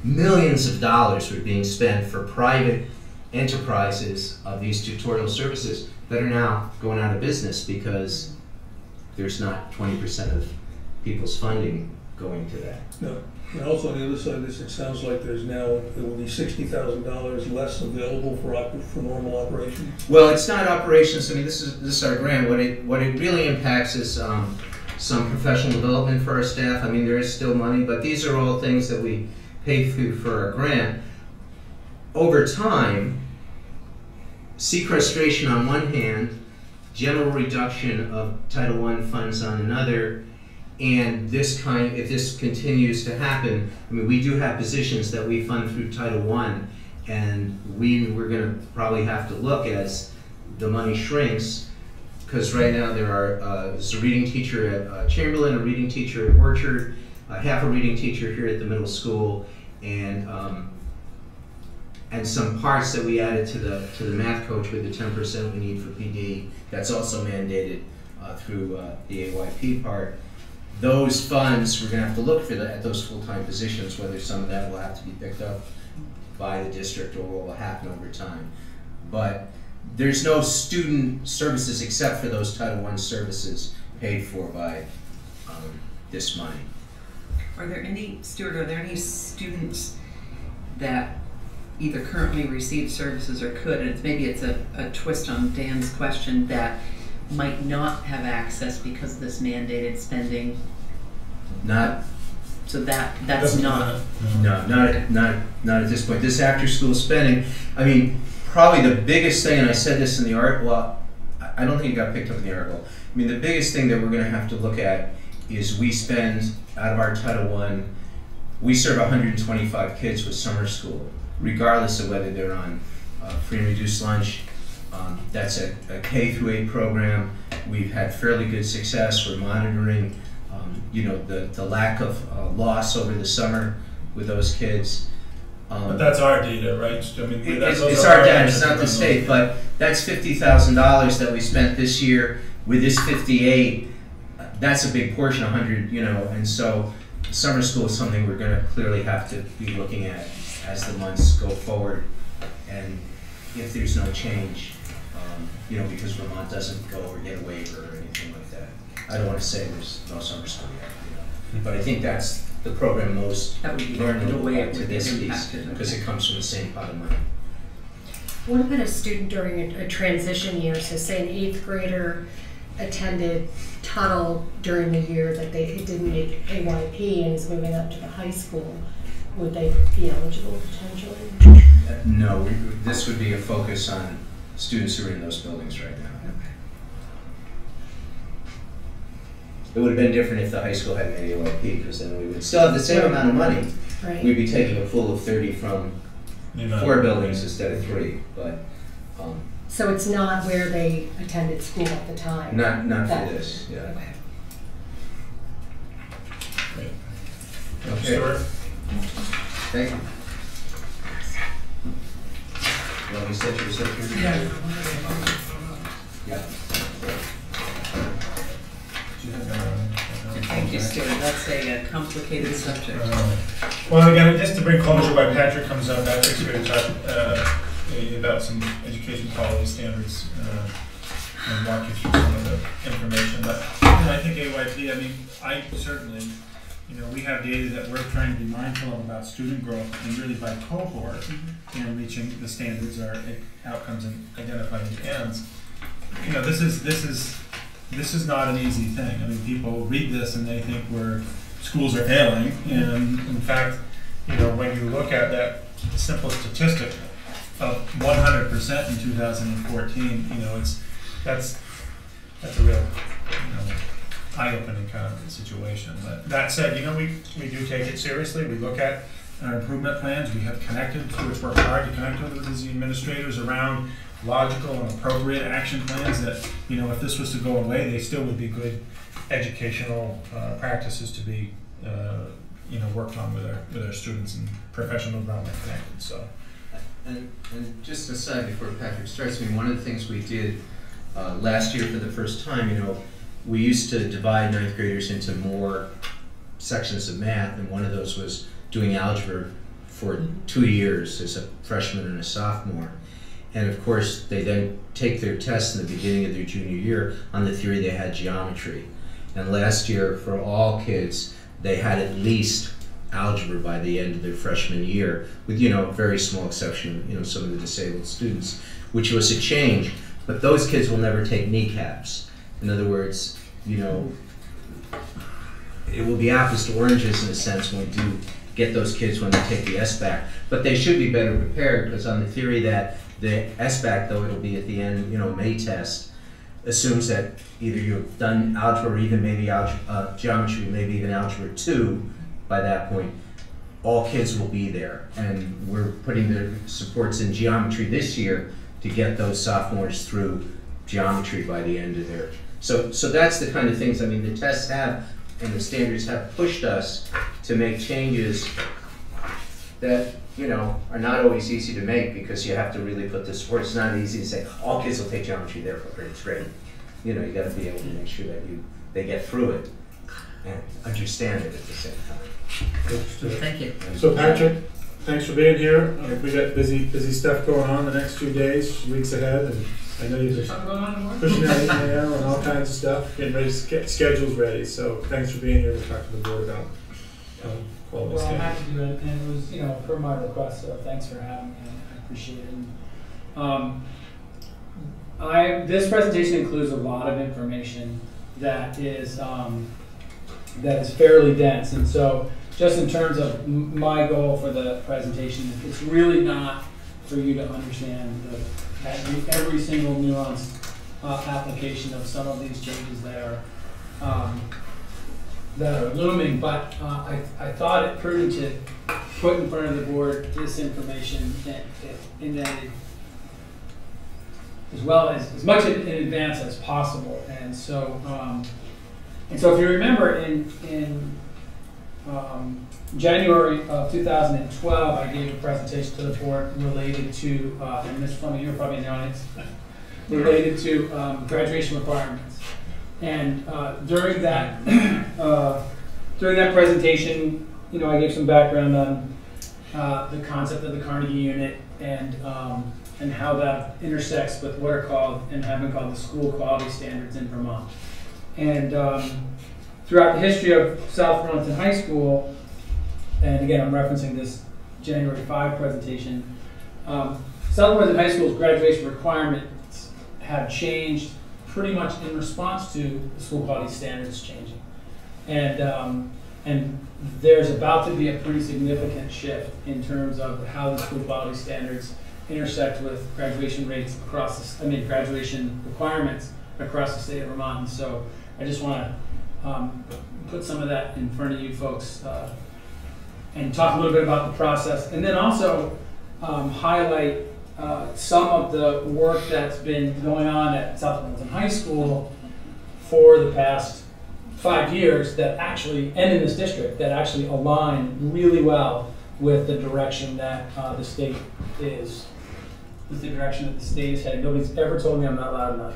millions of dollars were being spent for private enterprises of these tutorial services that are now going out of business because there's not 20% of people's funding going to that. No. And also on the other side of this, it sounds like there will be $60,000 less available for normal operations. Well, it's not operations. I mean, this is our grant. What it really impacts is some professional development for our staff. I mean, there is still money, but these are all things that we pay through for our grant. Over time, sequestration on one hand, general reduction of Title I funds on another, and if this continues to happen, I mean, we do have positions that we fund through Title I, and we're going to probably have to look as the money shrinks, because right now there's a reading teacher at Chamberlain, a reading teacher at Orchard, half a reading teacher here at the middle school, and some parts that we added to the math coach with the 10% we need for PD. That's also mandated through the AYP part. Those funds, we're going to have to look for at those full-time positions, whether some of that will have to be picked up by the district or what will happen over time. But there's no student services except for those Title I services paid for by this money. Are there any students that either currently receive services or could, and maybe it's a twist on Dan's question, that might not have access because of this mandated spending? Not. So that's not. No, not at this point. This after-school spending, I mean, probably the biggest thing, and I said this in the art, well, I don't think it got picked up in the article. I mean, the biggest thing that we're going to have to look at is we spend, out of our Title I, we serve 125 kids with summer school, regardless of whether they're on free and reduced lunch. That's a K through 8 program. We've had fairly good success. We're monitoring, the lack of loss over the summer with those kids. But that's our data, right? I mean, it's our data. It's not the state, but that's $50,000 that we spent this year. With this 58, that's a big portion, 100, and so summer school is something we're going to clearly have to be looking at as the months go forward, and if there's no change, because Vermont doesn't go or get a waiver or anything like that. I don't want to say there's no summer school yet, but I think that's the program most vulnerable to this piece, because it comes from the same pot of money. What about a student during a transition year? So say an 8th grader attended Tuttle during the year that they didn't make AYP and is moving up to the high school. Would they be eligible potentially? No, this would be a focus on students who are in those buildings right now. Okay. It would have been different if the high school had made AYP, because then we would still have the same amount of money. Right. We'd be taking a pool of 30 from 4 buildings instead of 3, but so it's not where they attended school at the time? not for this, yeah. Okay. Okay. Stuart? Thank you. Well, we said you were secretary? Yeah. Thank you, Stuart. That's a complicated subject. Well, again, just to bring closure, why Patrick comes up, Patrick's going to talk about some education quality standards and walk you through some of the information. But I think AYP, I certainly, we have data that we're trying to be mindful of about student growth and really by cohort and reaching the standards or outcomes and identifying the ends. This is not an easy thing. People read this and they think schools are failing, and in fact, when you look at that simple statistic of 100% in 2014, that's a real, eye-opening kind of situation. But that said, we do take it seriously. We look at our improvement plans. We have connected, which work hard to connect with the administrators around logical and appropriate action plans that, if this was to go away, they still would be good educational practices to be, worked on with our students and professional development connected. So, and just aside before Patrick starts, one of the things we did last year for the first time, we used to divide 9th graders into more sections of math, and one of those was doing algebra for 2 years as a freshman and a sophomore. And of course, they then take their tests in the beginning of their junior year on the theory they had geometry. And last year, for all kids, they had at least algebra by the end of their freshman year, with a very small exception of some of the disabled students, which was a change. But those kids will never take kneecaps. In other words, it will be apples to oranges in a sense when we do get those kids when they take the SBAC. But they should be better prepared, because on the theory that the SBAC, though it'll be at the end, May test, assumes that either you've done algebra or even maybe geometry, maybe even algebra 2 by that point. All kids will be there, and we're putting the supports in geometry this year to get those sophomores through geometry by the end of their. So that's the kind of things, the tests have and the standards have pushed us to make changes that are not always easy to make, because you have to really put the support. It's not easy to say all kids will take geometry, therefore it's great. You got to be able to make sure that they get through it and understand it at the same time. Thank you. So Patrick, thanks for being here. We got busy stuff going on the next few days, weeks ahead, and I know you're pushing out email and all kinds of stuff, getting ready to get schedules ready. So thanks for being here to talk to the board about quality Well, I'm standards. happy to do it, and it was, per my request, so thanks for having me, I appreciate it. And, this presentation includes a lot of information that is fairly dense, and so just in terms of my goal for the presentation, it's really not for you to understand every single nuance application of some of these changes that are looming, but I thought it prudent to put in front of the board this information in that as well as much in advance as possible. And so if you remember in January of 2012, I gave a presentation to the board related to, and Ms. Fleming, you're probably knowing it, related to graduation requirements. And during that presentation, I gave some background on the concept of the Carnegie Unit and how that intersects with what are called and have been called the school quality standards in Vermont. And throughout the history of South Burlington High School, and again, I'm referencing this January 5 presentation, South Burlington High School's graduation requirements have changed pretty much in response to the school quality standards changing. And there's about to be a pretty significant shift in terms of how the school quality standards intersect with graduation rates across graduation requirements across the state of Vermont. And so I just want to put some of that in front of you folks and talk a little bit about the process, and then also highlight some of the work that's been going on at South Burlington High School for the past 5 years that actually, and in this district, that actually align really well with the direction that the state is. With the direction that the state is heading. Nobody's ever told me I'm not loud enough.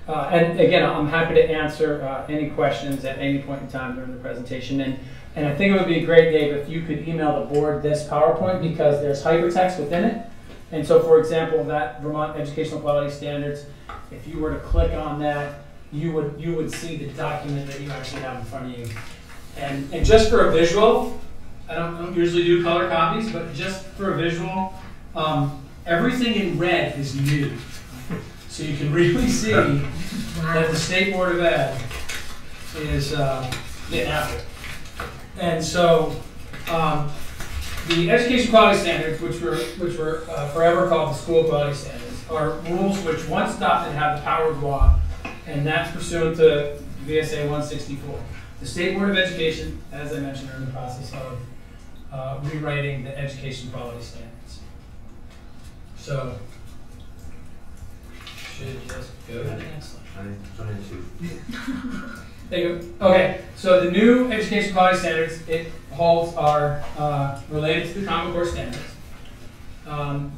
And again, I'm happy to answer any questions at any point in time during the presentation. And I think it would be great, Dave, if you could email the board this PowerPoint, because there's hypertext within it. And so, for example, that Vermont Educational Quality Standards, if you were to click on that, you would see the document that you actually have in front of you. And just for a visual, I don't usually do color copies, but just for a visual, everything in red is new. So you can really see that the State Board of Ed is getting after it. And so the education quality standards, which were forever called the school quality standards, are rules which once adopted have the power of law, and that's pursuant to VSA 164. The State Board of Education, as I mentioned, are in the process of rewriting the education quality standards. So, should just go to the next slide. I'm trying to. There you go. Okay, so the new education quality standards it holds are related to the Common Core standards.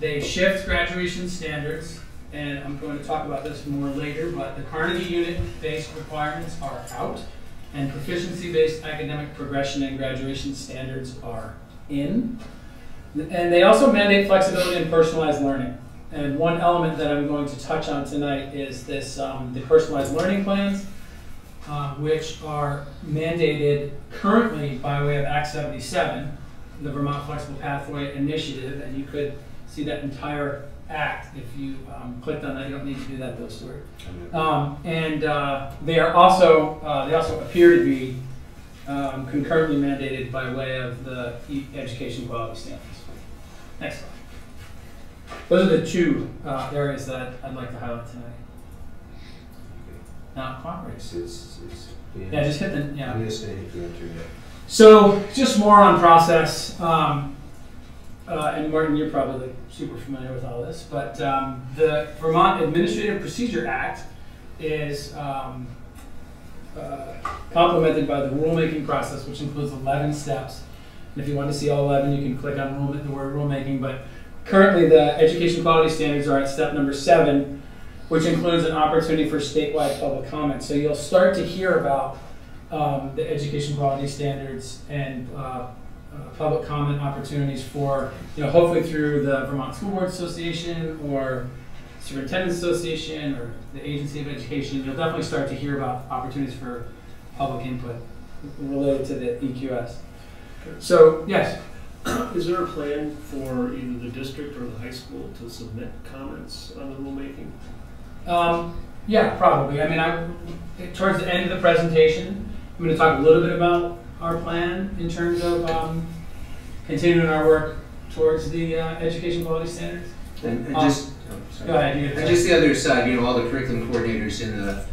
They shift graduation standards, and I'm going to talk about this more later, but the Carnegie Unit-based requirements are out, and proficiency-based academic progression and graduation standards are in. And they also mandate flexibility and personalized learning. And one element that I'm going to touch on tonight is this, the personalized learning plans, which are mandated currently by way of Act 77, the Vermont Flexible Pathway Initiative, and you could see that entire act if you clicked on that. You don't need to do that, Bill Stewart. They also appear to be concurrently mandated by way of the education quality standards. Next slide. Those are the two areas that I'd like to highlight tonight. Now, cooperate. Yeah, just hit the, yeah. I'm just going to hit the enter, yeah. So, just more on process. And Martin, you're probably super familiar with all this, but the Vermont Administrative Procedure Act is complemented by the rulemaking process, which includes 11 steps. And if you want to see all 11, you can click on the word rulemaking. But currently, the education quality standards are at step number 7, which includes an opportunity for statewide public comment. So you'll start to hear about the education quality standards and public comment opportunities for, hopefully through the Vermont School Board Association or Superintendent Association or the Agency of Education. You'll definitely start to hear about opportunities for public input related to the EQS. So, yes? Is there a plan for either the district or the high school to submit comments on the rulemaking? Yeah, probably. I mean, towards the end of the presentation, I'm going to talk a little bit about our plan in terms of continuing our work towards the education quality standards. And just, sorry. Go ahead. And just the other side, you know, all the curriculum coordinators in the,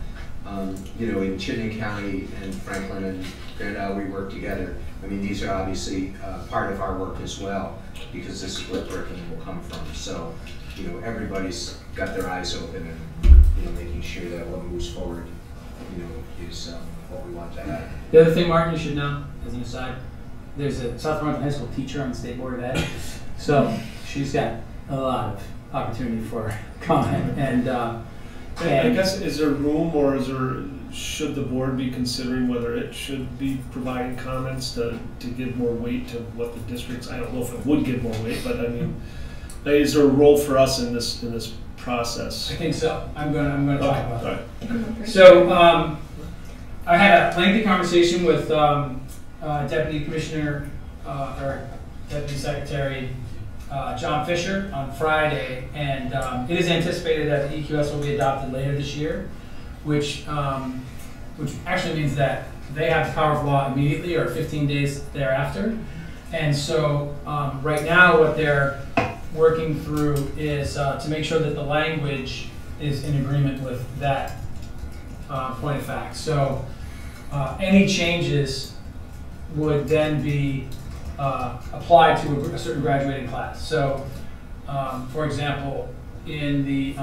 you know, in Chittenden County and Franklin and Grand Isle, we work together. I mean, these are obviously part of our work as well, because this is where curriculum will come from. So, you know, everybody's got their eyes open and, you know, making sure that what moves forward, you know, is what we want to have. The other thing, Martin, you should know, as an aside, there's a South Burlington High School teacher on the State Board of Ed, so she's got a lot of opportunity for comment. And I guess, is there room, or should the board be considering whether it should be providing comments to give more weight to what the districts? I don't know if it would give more weight, but I mean, is there a role for us in this process? I think so. I'm going to talk about it. Right. So I had a lengthy conversation with Deputy Commissioner or Deputy Secretary John Fisher on Friday, and it is anticipated that the EQS will be adopted later this year, which actually means that they have the power of law immediately or 15 days thereafter. And so right now what they're working through is to make sure that the language is in agreement with that point of fact. So any changes would then be applied to a certain graduating class. So, for example, in the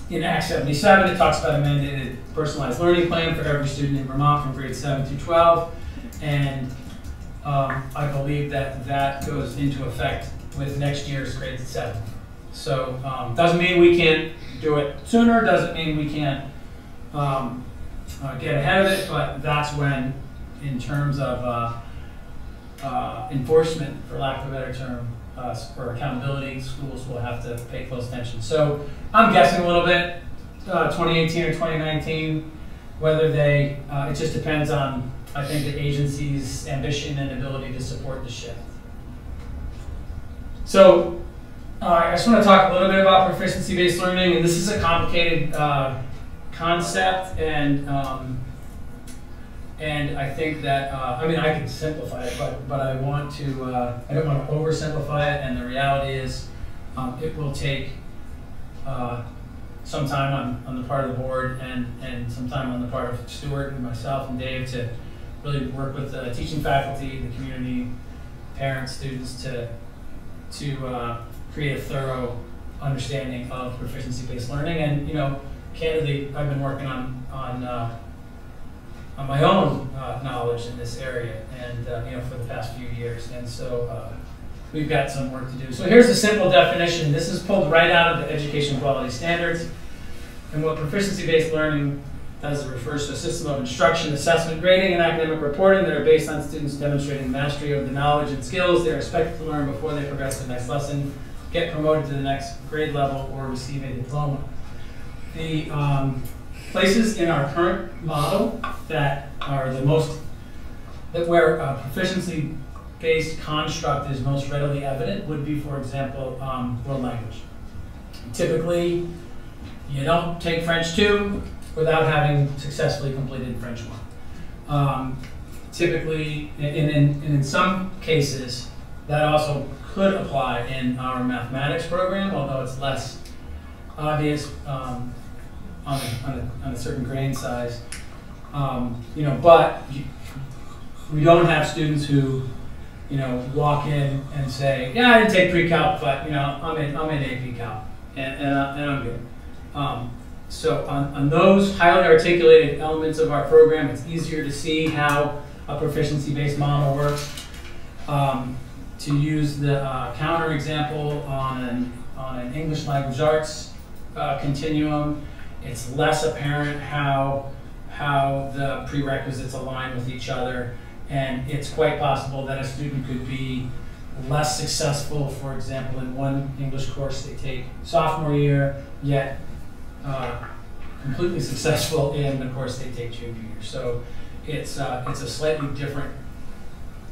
in Act 77, it talks about a mandated personalized learning plan for every student in Vermont from grades 7 through 12, and I believe that that goes into effect with next year's grades 7. So, doesn't mean we can't do it sooner. Doesn't mean we can't get ahead of it, but that's when, in terms of enforcement, for lack of a better term, for accountability, schools will have to pay close attention. So I'm guessing a little bit, 2018 or 2019, whether they, it just depends on, I think, the agency's ambition and ability to support the shift. So I just want to talk a little bit about proficiency-based learning, and this is a complicated concept, and I think that, I mean, I can simplify it, but I want to, I don't want to oversimplify it, and the reality is it will take some time on the part of the board and some time on the part of Stuart and myself and Dave to really work with the teaching faculty, the community, parents, students to create a thorough understanding of proficiency-based learning. And, you know, candidly, I've been working on my own knowledge in this area, and you know, for the past few years, and so we've got some work to do. So here's a simple definition. This is pulled right out of the education quality standards, and what proficiency-based learning does, it refers to a system of instruction, assessment, grading, and academic reporting that are based on students demonstrating mastery of the knowledge and skills they are expected to learn before they progress to the next lesson, get promoted to the next grade level, or receive a diploma. The places in our current model that are the most, that where proficiency-based construct is most readily evident would be, for example, world language. Typically, you don't take French 2 without having successfully completed French 1. Typically, and in some cases, that also could apply in our mathematics program, although it's less obvious on a certain grain size. You know, but we don't have students who, you know, walk in and say, yeah, I didn't take pre-calc, but you know, I'm in AP Calc, and I'm good. So on those highly articulated elements of our program, it's easier to see how a proficiency-based model works. To use the counter example on an English language arts continuum, it's less apparent how the prerequisites align with each other, and it's quite possible that a student could be less successful, for example, in one English course they take sophomore year, yet completely successful in the course they take junior year. So it's a slightly different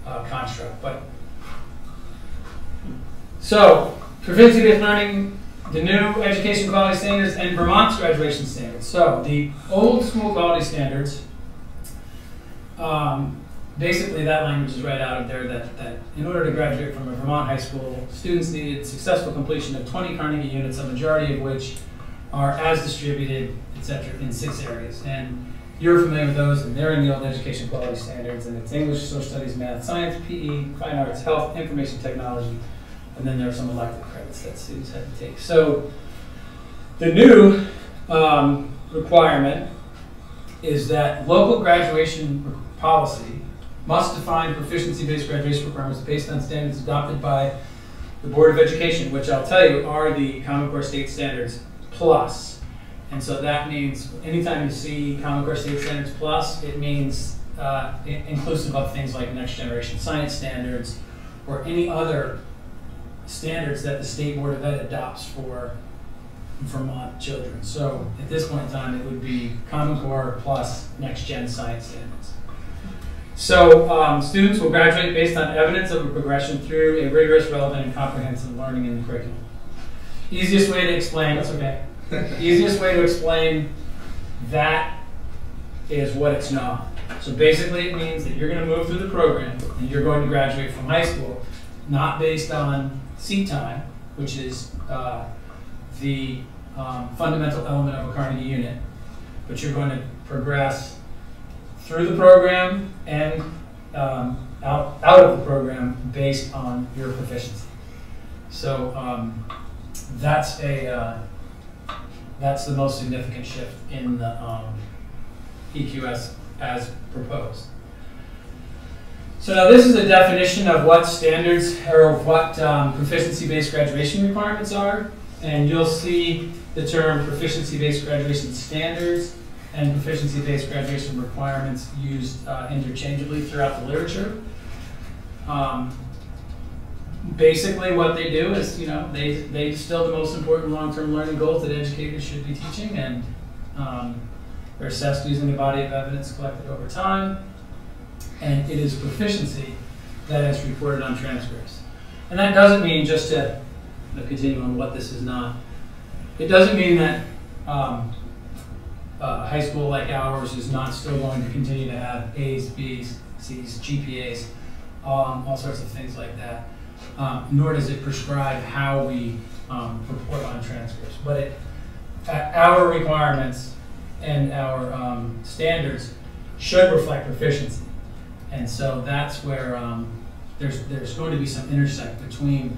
construct. But so proficiency-based learning, the new education quality standards, and Vermont's graduation standards. So the old school quality standards basically that language is right out of there that in order to graduate from a Vermont high school, students needed successful completion of 20 Carnegie units, a majority of which are as distributed, etc., in 6 areas. And you're familiar with those, and they're in the old education quality standards, and it's English, social studies, math, science, PE, fine arts, health, information technology, and then there are some elective credits that students had to take. So the new requirement is that local graduation policy must define proficiency-based graduation requirements based on standards adopted by the Board of Education, which I'll tell you are the Common Core State Standards Plus. And so that means anytime you see Common Core State Standards Plus, it means inclusive of things like Next Generation Science Standards or any other standards that the State Board of Ed adopts for Vermont children. So at this point in time, it would be Common Core plus Next Gen Science Standards. So students will graduate based on evidence of a progression through a rigorous, relevant, and comprehensive learning in the curriculum. Easiest way to explain, that's okay. Easiest way to explain that is what it's not. So basically it means that you're going to move through the program and you're going to graduate from high school, not based on seat time, which is the fundamental element of a Carnegie unit, but you're going to progress through the program and out of the program based on your proficiency. So that's the most significant shift in the EQS as proposed. So now this is a definition of what standards or what proficiency-based graduation requirements are, and you'll see the term proficiency-based graduation standards and proficiency-based graduation requirements used interchangeably throughout the literature. Basically what they do is, they distill the most important long-term learning goals that educators should be teaching, and they're assessed using a body of evidence collected over time, and it is proficiency that is reported on transcripts. And that doesn't mean, just to continue on what this is not, it doesn't mean that high school like ours is not still going to continue to have A's, B's, C's, GPAs, all sorts of things like that. Nor does it prescribe how we report on transcripts. But our requirements and our standards should reflect proficiency. And so that's where there's going to be some intersect between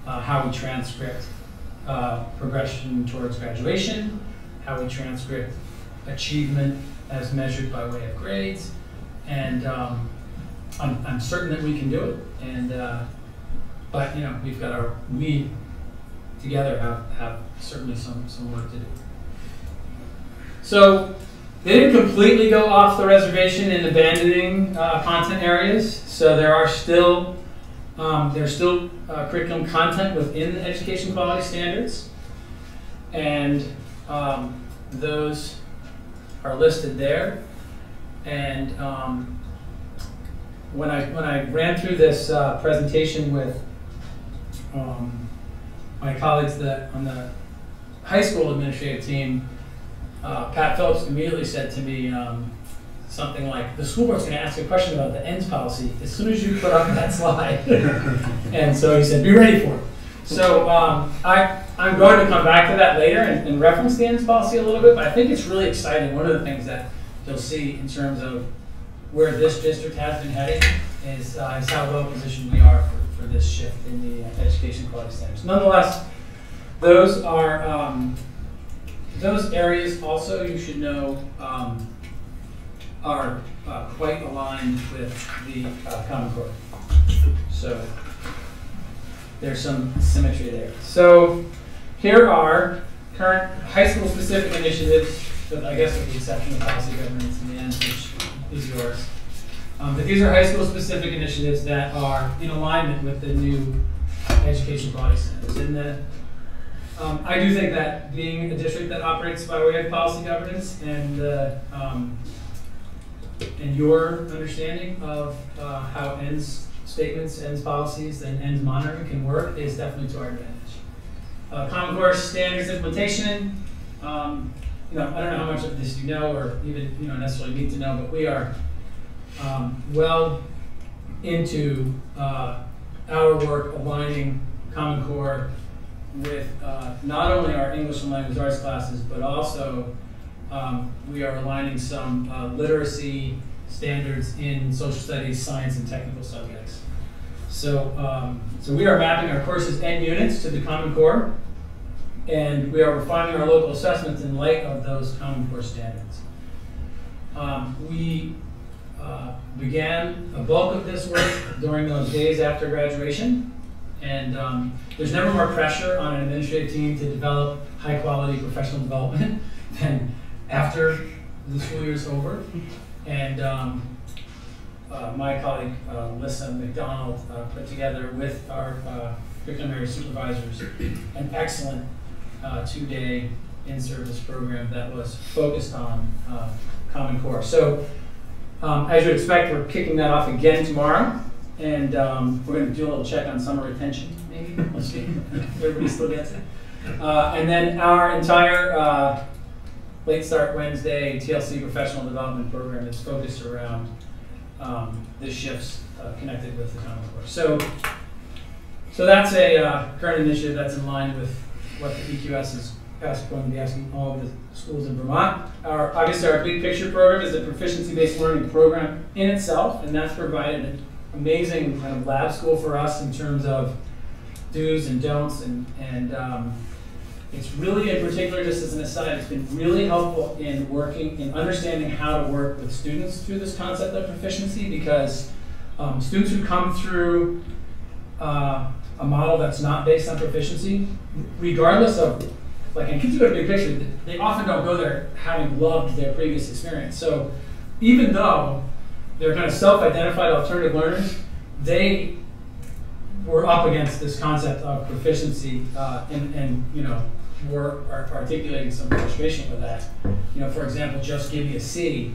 how we transcript progression towards graduation, how we transcript achievement as measured by way of grades, and I'm certain that we can do it. And but we together have certainly some work to do. So they didn't completely go off the reservation in abandoning content areas. So there are still curriculum content within the education quality standards, and those are listed there. And when I ran through this presentation with my colleagues on the high school administrative team, Pat Phillips immediately said to me something like, the school board's going to ask a question about the ends policy as soon as you put up that slide. And so he said, be ready for it. So I'm going to come back to that later and reference the ends policy a little bit, but I think it's really exciting. One of the things that you'll see in terms of where this district has been heading is how well positioned we are for this shift in the education quality standards. Nonetheless, those are those areas also, you should know, are quite aligned with the Common Core. So there's some symmetry there. So here are current high school specific initiatives, but I guess with the exception of policy governance in the end, which is yours. But these are high school specific initiatives that are in alignment with the new education quality standards. And I do think that being a district that operates by way of policy governance and your understanding of how ends statements, ends policies, and ends monitoring can work is definitely to our advantage. Common Core standards implementation. I don't know how much of this you know or even necessarily need to know, but we are well into our work aligning Common Core with not only our English and language arts classes, but also we are aligning some literacy standards in social studies, science, and technical subjects. So, so we are mapping our courses and units to the Common Core, and we are refining our local assessments in light of those Common Core standards. We began a bulk of this work during those days after graduation, and there's never more pressure on an administrative team to develop high-quality professional development than after the school year is over. And my colleague, Lissa McDonald, put together with our curriculum area supervisors an excellent 2-day in-service program that was focused on Common Core. So as you'd expect, we're kicking that off again tomorrow, and we're going to do a little check on summer retention, maybe. We'll see if everybody still gets it. And then our entire Late Start Wednesday TLC professional development program is focused around the shifts connected with the Common Core. So that's a current initiative that's in line with what the EQS is going to be asking all of the schools in Vermont. Obviously, our Big Picture program is a proficiency-based learning program in itself, and that's provided an amazing kind of lab school for us in terms of do's and don'ts, and it's really, in particular, just as an aside, it's been really helpful in understanding how to work with students through this concept of proficiency, because students who come through a model that's not based on proficiency, regardless of, like, and kids who go to Big Picture, they often don't go there having loved their previous experience. So even though they're kind of self-identified alternative learners, they were up against this concept of proficiency, and you know, were articulating some frustration with that. You know, for example, just give me a C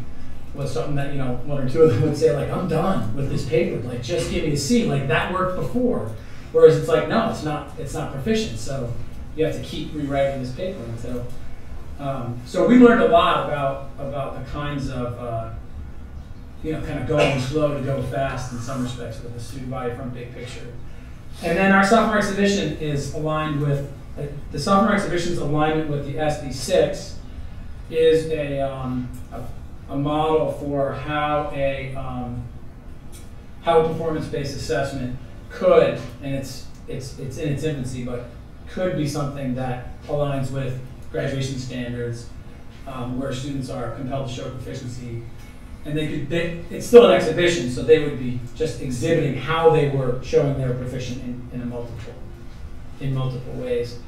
was something that, you know, one or two of them would say, like, I'm done with this paper, like, just give me a C, like, that worked before. Whereas it's like, no, it's not proficient, so you have to keep rewriting this paper. And so we learned a lot about the kinds of you know, kind of going slow to go fast in some respects with the student body from Big Picture. And then our sophomore exhibition is aligned with, the sophomore exhibition's alignment with the SB6 is a model for how a performance-based assessment could, and it's in its infancy, but could be something that aligns with graduation standards, where students are compelled to show proficiency. And it's still an exhibition, so they would be just exhibiting how they were showing they were proficient in multiple ways.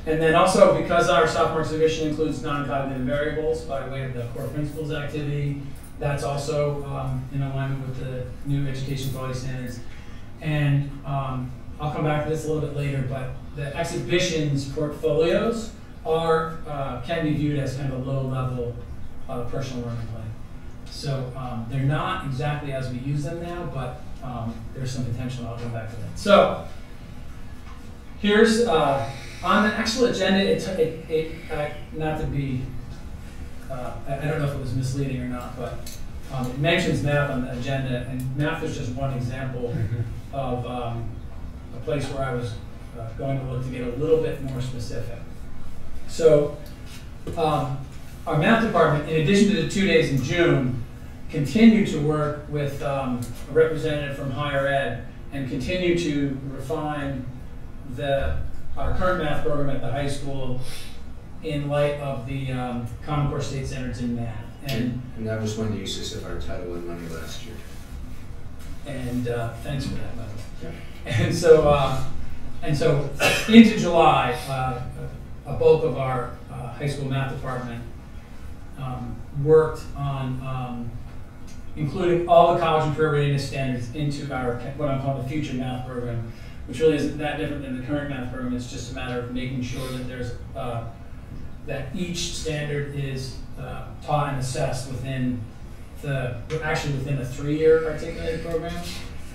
And then also, because our sophomore exhibition includes non-cognitive variables by way of the core principles activity, that's also in alignment with the new education quality standards. And I'll come back to this a little bit later, but the exhibition's portfolios can be viewed as kind of a low-level personal learning plan. So they're not exactly as we use them now, but there's some potential. I'll come back to that. So here's on the actual agenda. Not to be, I don't know if it was misleading or not, but it mentions math on the agenda, and math is just one example of a place where I was going to look to get a little bit more specific. So our math department, in addition to the 2 days in June, continue to work with a representative from higher ed and continue to refine our current math program at the high school in light of the Common Core state standards in math. And that was one of the uses of our Title I money last year. And thanks for that, by the way. Yeah. And so into July, a bulk of our high school math department worked on including all the college and career readiness standards into our, what I'm calling the future math program, which really isn't that different than the current math program. It's just a matter of making sure that there's that each standard is taught and assessed within a 3-year articulated program,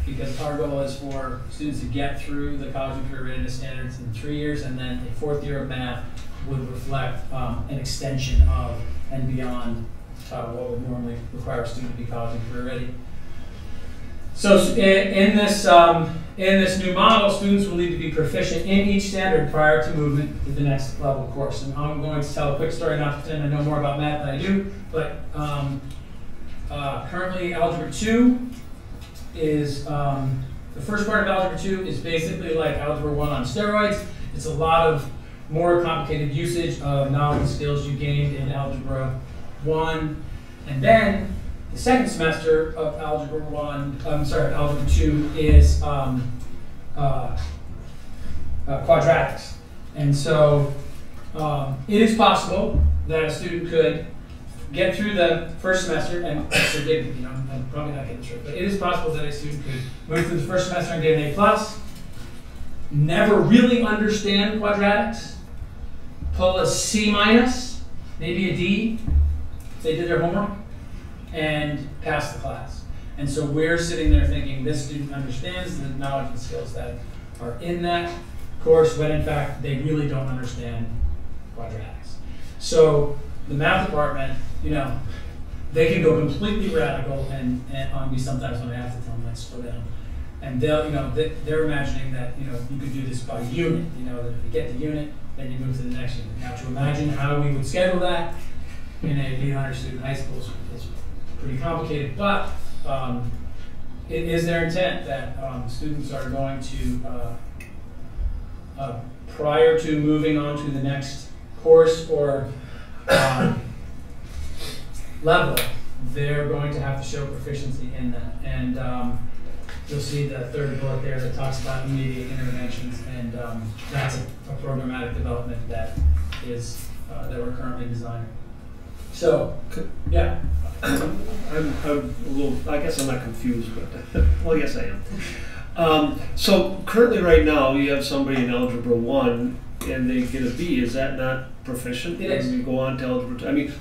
because our goal is for students to get through the college and career readiness standards in 3 years, and then a 4th year of math would reflect an extension of and beyond what would normally require a student to be college and career ready. So in this new model, students will need to be proficient in each standard prior to movement to the next level course. And I'm going to tell a quick story, not to pretend I know more about math than I do, but currently Algebra 2 is, the first part of Algebra 2 is basically like Algebra 1 on steroids. It's a lot of more complicated usage of knowledge and skills you gained in Algebra 1. And then the second semester of Algebra 2 is quadratics. And so it is possible that a student could get through the first semester, and forgive me, I'm probably not getting this right, but it is possible that a student could move through the first semester and get an A+, never really understand quadratics, pull a C-, maybe a D, if they did their homework, and pass the class. And so we're sitting there thinking this student understands the knowledge and skills that are in that course, when in fact they really don't understand quadratics. So the math department, they can go completely radical and on me sometimes when I have to tell them, like, slow down. And they'll, they're imagining that, you could do this by unit, that if you get the unit, then you move to the next unit. Now to imagine how we would schedule that in a 800 student high school is pretty complicated, but it is their intent that students are going to, prior to moving on to the next course or level, they're going to have to show proficiency in that. And you'll see the third bullet there that talks about immediate interventions, and that's a programmatic development that is that we're currently designing. So, yeah. I'm a little, I guess I'm not confused, but, well, yes I am. So currently right now, you have somebody in Algebra 1 and they get a B. Is that not proficient? It is. And you go on to Algebra 2. I mean,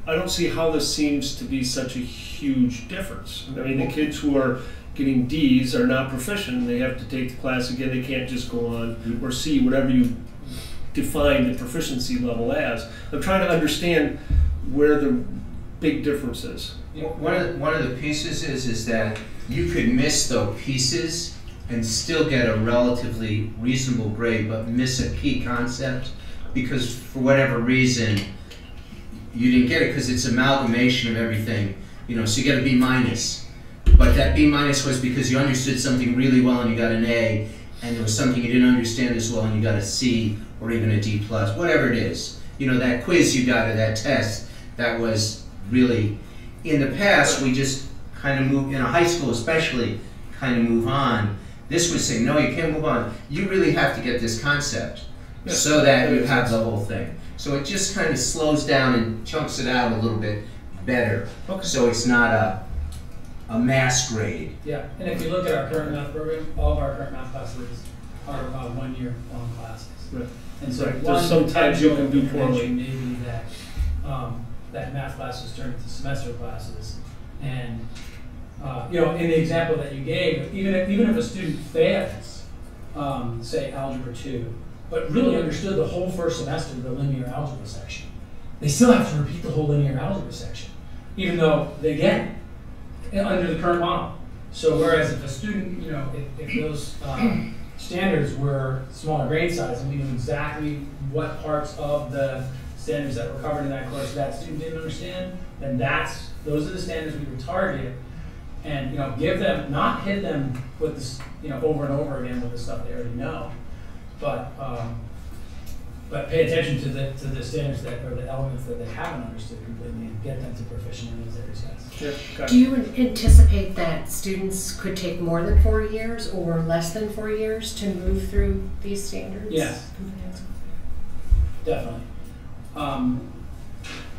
I don't see how this seems to be such a huge difference. I mean, the kids who are getting D's are not proficient. They have to take the class again. They can't just go on or C, whatever you define the proficiency level as. I'm trying to understand where the big difference is. One of the pieces is that you could miss those pieces and still get a relatively reasonable grade, but miss a key concept because for whatever reason you didn't get it, because it's amalgamation of everything. So you get a B-, but that B- was because you understood something really well and you got an A, and there was something you didn't understand as well and you got a C or even a D+, whatever it is. That quiz you got or that test, that was really, in the past, we just kind of move, in a high school especially, kind of move on. This would say, no, you can't move on. You really have to get this concept so that you have the whole thing. So it just kind of slows down and chunks it out a little bit better. Okay. So it's not a mass grade. Yeah, and if you look at our current math program, all of our current math classes are 1 year long classes. Right. And so one sometimes you can do poorly. Maybe that that math classes turn into semester classes, and in the example that you gave, even if a student fails, say Algebra 2, but really understood the whole first semester of the linear algebra section, they still have to repeat the whole linear algebra section, even though they get it under the current model. So whereas if a student, if those standards were smaller grade size and we knew exactly what parts of the standards that were covered in that course that student didn't understand, then those are the standards we would target and give them, not hit them with this, over and over again with the stuff they already know, but pay attention to the standards that or the elements that they haven't understood completely and get them to proficient in those areas. Yeah, do you anticipate that students could take more than 4 years or less than 4 years to move through these standards? Yes, definitely.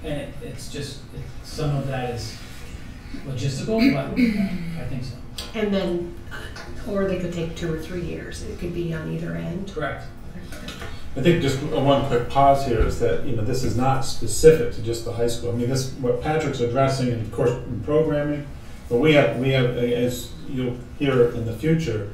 And it's just some of that is logistical, but I think so. And then, or they could take 2 or 3 years. It could be on either end. Correct. I think just one quick pause here is that this is not specific to just the high school. I mean, this what Patrick's addressing, and of course in programming, but we have as you'll hear in the future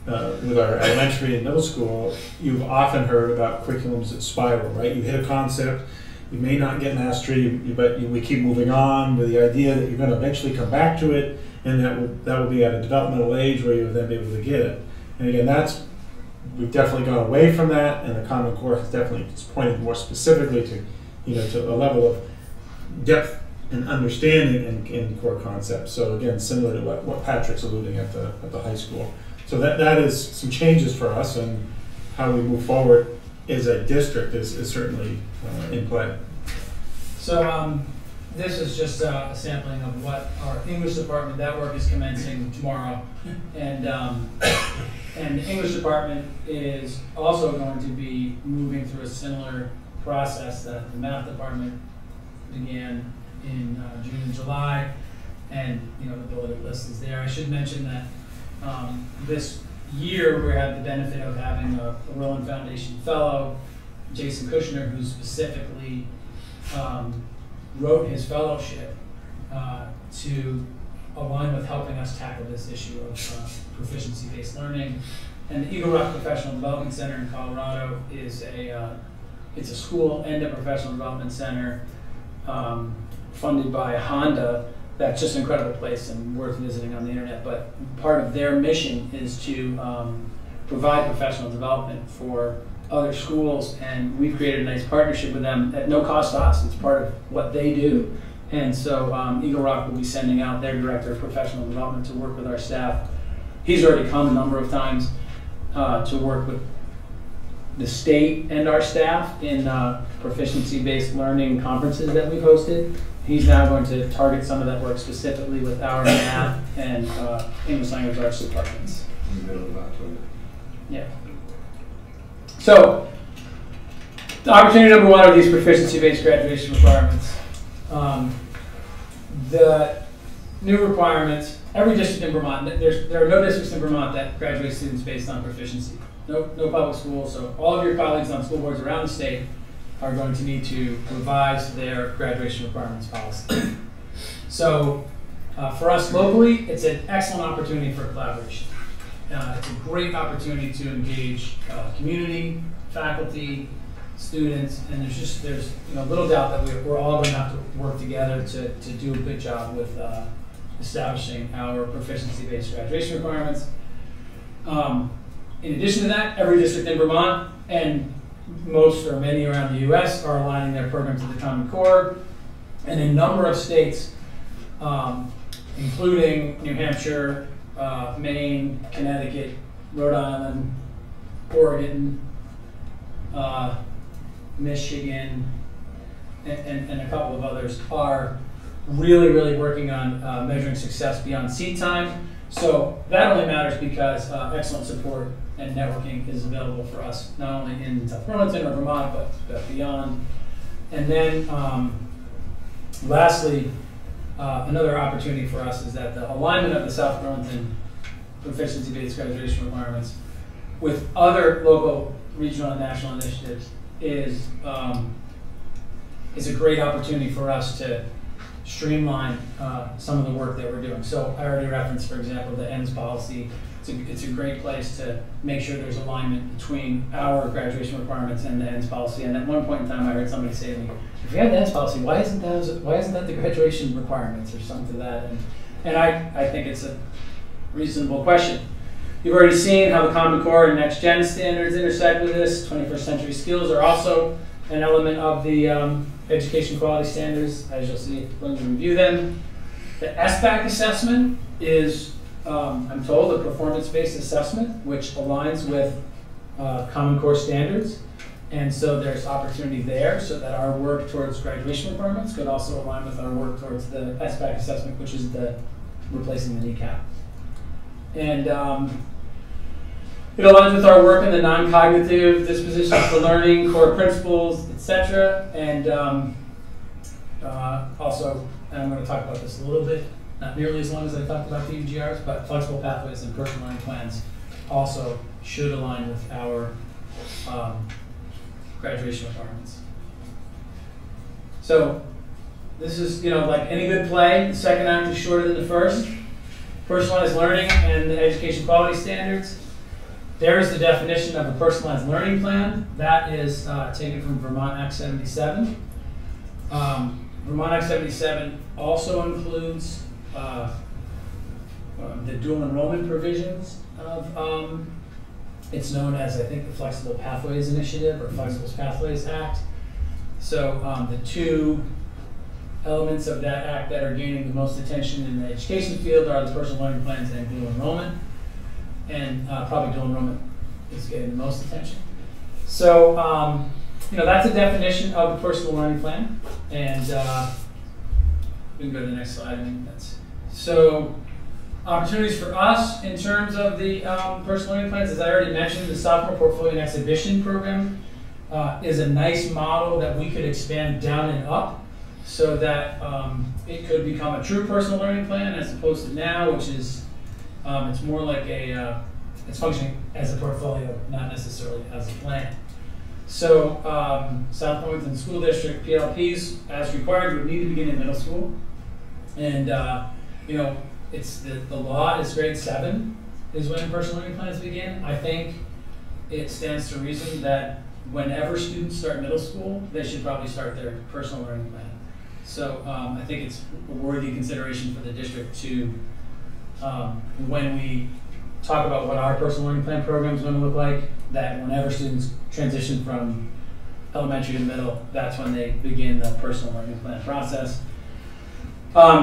with our elementary and middle school, you've often heard about curriculums that spiral, right? You hit a concept, you may not get mastery, but we keep moving on with the idea that you're going to eventually come back to it, and that will be at a developmental age where you'll then be able to get it. And again, we've definitely gone away from that, and the Common Core has definitely pointed more specifically to, to a level of depth and understanding in core concepts. So again, similar to what Patrick's alluding at the high school. So that is some changes for us, and how we move forward as a district is certainly in play. So this is just a sampling of what our English department, that work is commencing tomorrow. And the English department is also going to be moving through a similar process that the math department began in June and July. And the bulleted list is there. I should mention that this year we had the benefit of having a Roland Foundation fellow, Jason Kushner, who specifically wrote his fellowship to align with helping us tackle this issue of proficiency-based learning. And the Eagle Rock Professional Development Center in Colorado is it's a school and a professional development center funded by Honda. That's just an incredible place and worth visiting on the internet. But part of their mission is to provide professional development for other schools, and we've created a nice partnership with them at no cost to us. It's part of what they do. And so Eagle Rock will be sending out their director of professional development to work with our staff. He's already come a number of times to work with the state and our staff in proficiency-based learning conferences that we've hosted. He's now going to target some of that work specifically with our math and English language arts departments. In the middle of October. Yeah. So, the opportunity number one are these proficiency-based graduation requirements. The new requirements, every district in Vermont, there are no districts in Vermont that graduate students based on proficiency. No public schools, so all of your colleagues on school boards around the state are going to need to revise their graduation requirements policy. So, for us locally, it's an excellent opportunity for collaboration. It's a great opportunity to engage community, faculty, students, and there's little doubt that we're all going to have to work together to do a good job with establishing our proficiency-based graduation requirements. In addition to that, every district in Vermont and most or many around the U.S. are aligning their programs to the Common Core, and a number of states, including New Hampshire, Maine, Connecticut, Rhode Island, Oregon, Michigan, and a couple of others are really working on measuring success beyond seat time. So that only matters because excellent support and networking is available for us, not only in South Burlington or Vermont, but beyond. And then lastly, another opportunity for us is that the alignment of the South Burlington proficiency-based graduation requirements with other local, regional, and national initiatives is a great opportunity for us to streamline some of the work that we're doing. So I already referenced, for example, the ENDS policy. It's a great place to make sure there's alignment between our graduation requirements and the ENDS policy. And at one point in time, I heard somebody say to me, if we had the ENDS policy, why isn't that the graduation requirements or something to that? And I think it's a reasonable question. You've already seen how the Common Core and Next Gen standards intersect with this. 21st century skills are also an element of the education quality standards, as you'll see when you review them. The SBAC assessment is, I'm told, a performance-based assessment, which aligns with Common Core standards. And so there's opportunity there so that our work towards graduation requirements could also align with our work towards the SBAC assessment, which is the replacing the kneecap. And it aligns with our work in the non-cognitive dispositions for learning, core principles, etc. And also, and I'm going to talk about this a little bit, not nearly as long as I talked about the UGRs, but flexible pathways and personal learning plans also should align with our graduation requirements. So this is, like any good play, the second act is shorter than the first. Personalized learning and the education quality standards. There is the definition of a personalized learning plan. That is taken from Vermont Act 77. Vermont Act 77 also includes the dual enrollment provisions of, it's known as, I think, the Flexible Pathways Initiative or Flexible Pathways Act. So the two elements of that act that are gaining the most attention in the education field are the personal learning plans and dual enrollment. And probably dual enrollment is getting the most attention. So, that's a definition of the personal learning plan. And we can go to the next slide. So, opportunities for us in terms of the personal learning plans, as I already mentioned, the sophomore portfolio and exhibition program is a nice model that we could expand down and up so that it could become a true personal learning plan as opposed to now, which is, it's more like it's functioning as a portfolio, not necessarily as a plan. So South Burlington School District PLPs, as required, would need to begin in middle school. And, it's the law is grade 7 is when personal learning plans begin. I think it stands to reason that whenever students start middle school, they should probably start their personal learning plan. So I think it's a worthy consideration for the district to, when we talk about what our personal learning plan program is going to look like, that whenever students transition from elementary to middle, that's when they begin the personal learning plan process.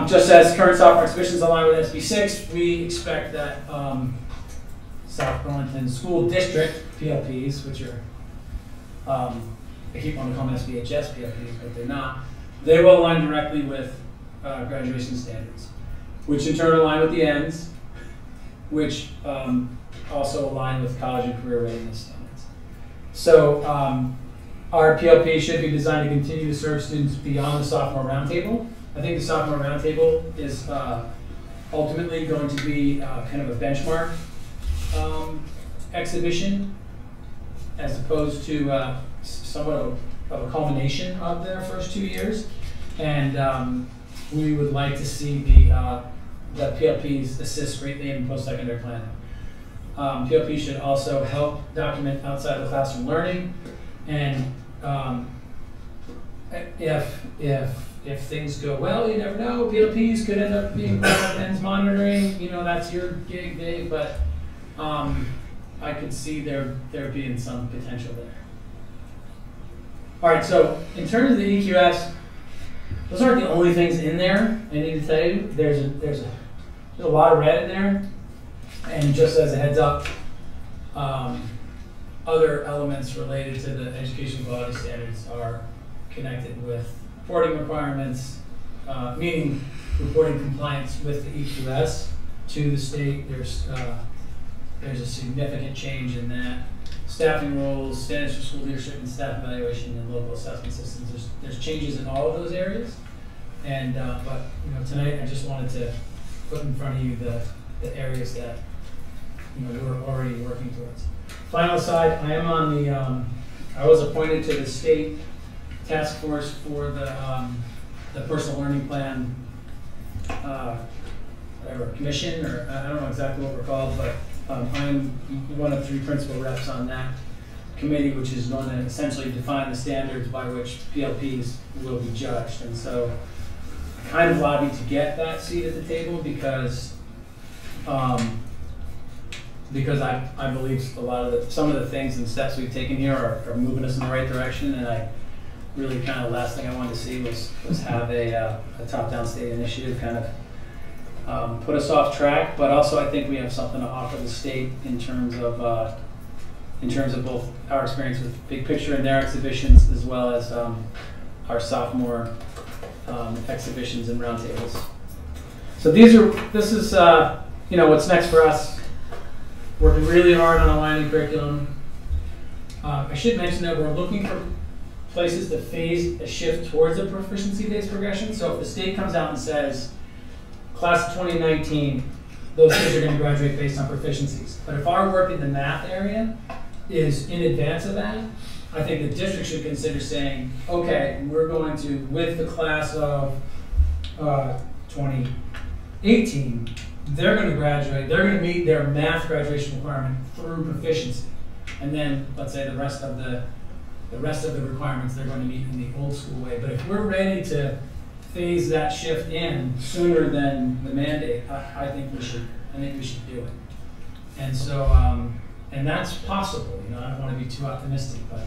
Just as current sophomore exhibitions align with SB6, we expect that South Burlington School District PLPs, which are, I keep wanting to call them SBHS PLPs, but they're not, they will align directly with graduation standards, which in turn align with the ends, which also align with college and career readiness standards. So our PLP should be designed to continue to serve students beyond the sophomore roundtable. I think the sophomore roundtable is ultimately going to be kind of a benchmark exhibition as opposed to somewhat of a culmination of their first 2 years. And we would like to see the PLPs assist greatly in post-secondary planning. PLP should also help document outside the classroom learning, and if things go well, you never know. PLPs could end up being ends monitoring. That's your gig, Dave. But I could see there being some potential there. All right. So in terms of the EQS, those aren't the only things in there. I need to tell you, there's a lot of red in there. And just as a heads up, other elements related to the education quality standards are connected with reporting requirements, meaning reporting compliance with the EQS to the state. There's a significant change in that. Staffing rules, standards for school leadership and staff evaluation, and local assessment systems. There's changes in all of those areas. And but tonight I just wanted to put in front of you the areas that we're already working towards. Final side, I am on the. I was appointed to the state task force for the personal learning plan, whatever commission, or I don't know exactly what we're called, but I'm one of 3 principal reps on that committee, which is going to essentially define the standards by which PLPs will be judged. And so I kind of lobbied to get that seat at the table because I believe some of the things and steps we've taken here are moving us in the right direction, and I really kind of last thing I wanted to see was have a top-down state initiative kind of put us off track, but also I think we have something to offer the state in terms of both our experience with Big Picture and their exhibitions, as well as our sophomore exhibitions and roundtables. So this is what's next for us. Working really hard on aligning curriculum. I should mention that we're looking for places to phase a shift towards a proficiency-based progression. So if the state comes out and says, class of 2019, those kids are going to graduate based on proficiencies. But if our work in the math area is in advance of that, I think the district should consider saying, okay, we're going to, with the class of 2018, they're going to graduate, they're going to meet their math graduation requirement through proficiency. And then, let's say the rest of the requirements they're going to meet in the old school way. But if we're ready to phase that shift in sooner than the mandate, I think we should I think we should do it. And so, and that's possible. You know, I don't want to be too optimistic, but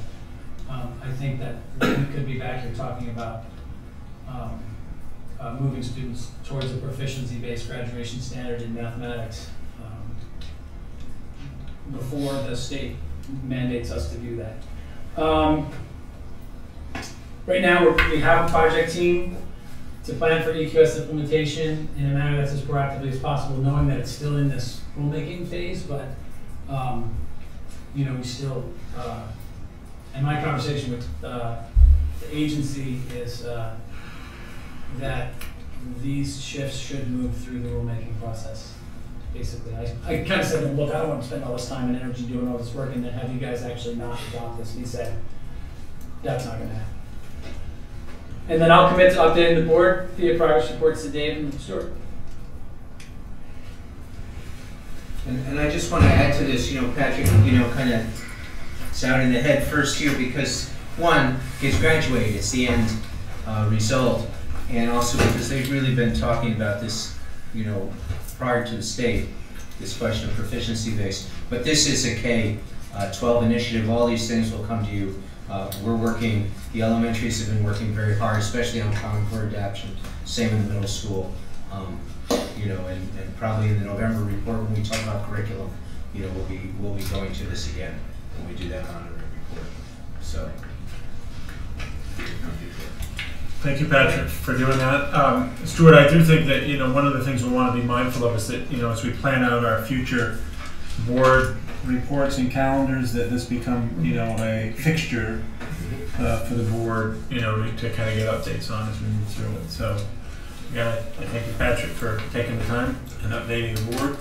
I think that we could be back here talking about moving students towards a proficiency-based graduation standard in mathematics before the state mandates us to do that. Right now, we have a project team to plan for EQS implementation in a manner that's as proactively as possible, knowing that it's still in this rulemaking phase, but you know, we still, and my conversation with the agency is that these shifts should move through the rulemaking process. Basically, I kind of said to him, look, I don't want to spend all this time and energy doing all this work and then have you guys actually not adopt this. And he said, that's not going to happen. And then I'll commit to updating the board via progress reports to Dave and Stuart. And I just want to add to this, you know, Patrick, you know, kind of sounding the head first here because one, it's graduated, it's the end result, and also because they've really been talking about this, you know, prior to the state, this question of proficiency based. But this is a K-12 initiative. All these things will come to you. We're working, the elementaries have been working very hard, especially on Common Core adaptation. Same in the middle school. You know, and probably in the November report when we talk about curriculum, you know, we'll be going to this again when we do that monitoring report. So. Thank you, Patrick, for doing that. Stuart, I do think that, you know, one of the things we want to be mindful of is that, you know, as we plan out our future board reports and calendars, that this become, you know, a fixture for the board, you know, to kind of get updates on as we move through it. So, again, I thank you, Patrick, for taking the time and updating the board.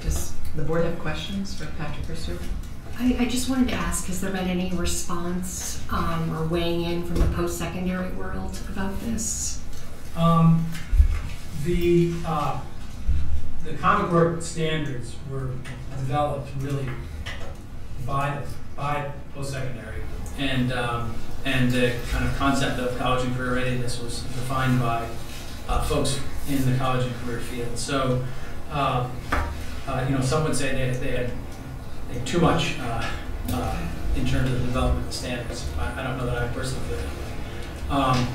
Does the board have questions for Patrick or Stuart? I just wanted to ask, has there been any response or weighing in from the post-secondary world about this? The Common Core standards were developed really by post-secondary, and the kind of concept of college and career readiness was defined by folks in the college and career field. So, you know, some would say they had too much in terms of the development of the standards. I don't know that I personally feel that way.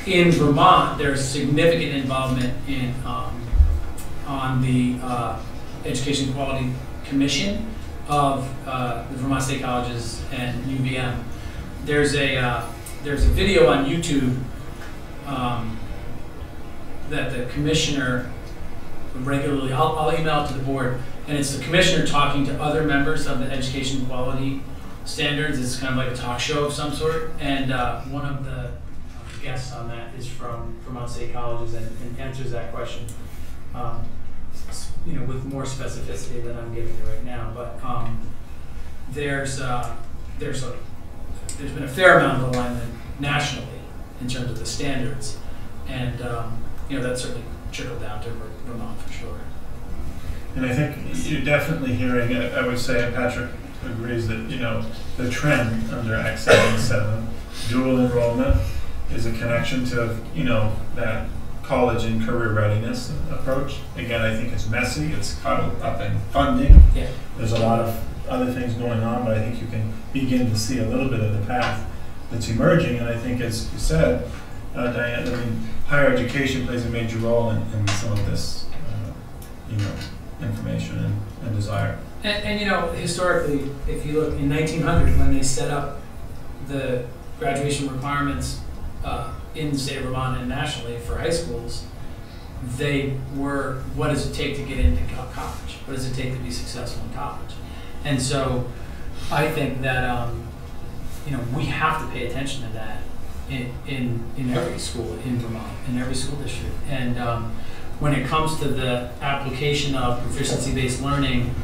In Vermont, there's significant involvement in on the Education Quality Commission of the Vermont State Colleges and UVM. There's a video on YouTube that the commissioner regularly, I'll email it to the board, and it's the commissioner talking to other members of the education quality standards. It's kind of like a talk show of some sort, and one of the guests on that is from Vermont State Colleges and answers that question, you know, with more specificity than I'm giving you right now. But there's been a fair amount of alignment nationally in terms of the standards, and you know, that's certainly trickled down to Vermont for sure. And I think you're definitely hearing, I would say, and Patrick agrees that, you know, the trend under Act 77, dual enrollment, is a connection to, you know, that college and career readiness approach. Again, I think it's messy, it's caught up in funding. Yeah. There's a lot of other things going on, but I think you can begin to see a little bit of the path that's emerging. And I think, as you said, Diane, I mean, higher education plays a major role in some of this, you know, information and desire. And you know, historically, if you look in 1900, when they set up the graduation requirements in the state of Vermont and nationally for high schools, they were, what does it take to get into college? What does it take to be successful in college? And so I think that you know, we have to pay attention to that in every school in Vermont, in every school district. And when it comes to the application of proficiency-based learning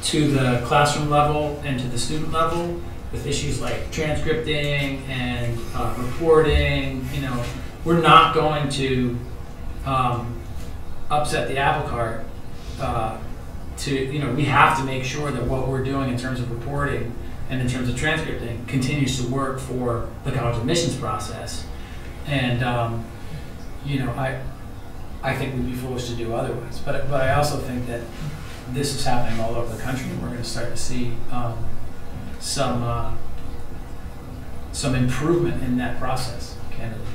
to the classroom level and to the student level, with issues like transcripting and reporting, you know, we're not going to upset the apple cart. You know, we have to make sure that what we're doing in terms of reporting and in terms of transcripting continues to work for the college admissions process. And you know, I think we'd be foolish to do otherwise. But I also think that this is happening all over the country, and we're going to start to see some improvement in that process, candidly.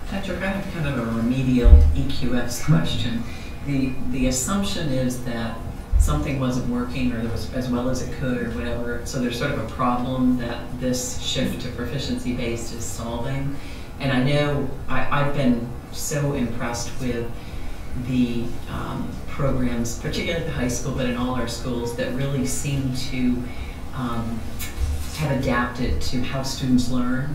Patrick, I have kind of a remedial EQS question. The assumption is that something wasn't working, or there was as well as it could, or whatever. So there's sort of a problem that this shift to proficiency-based is solving. And I know I've been so impressed with the programs, particularly at the high school, but in all our schools, that really seem to have adapted to how students learn.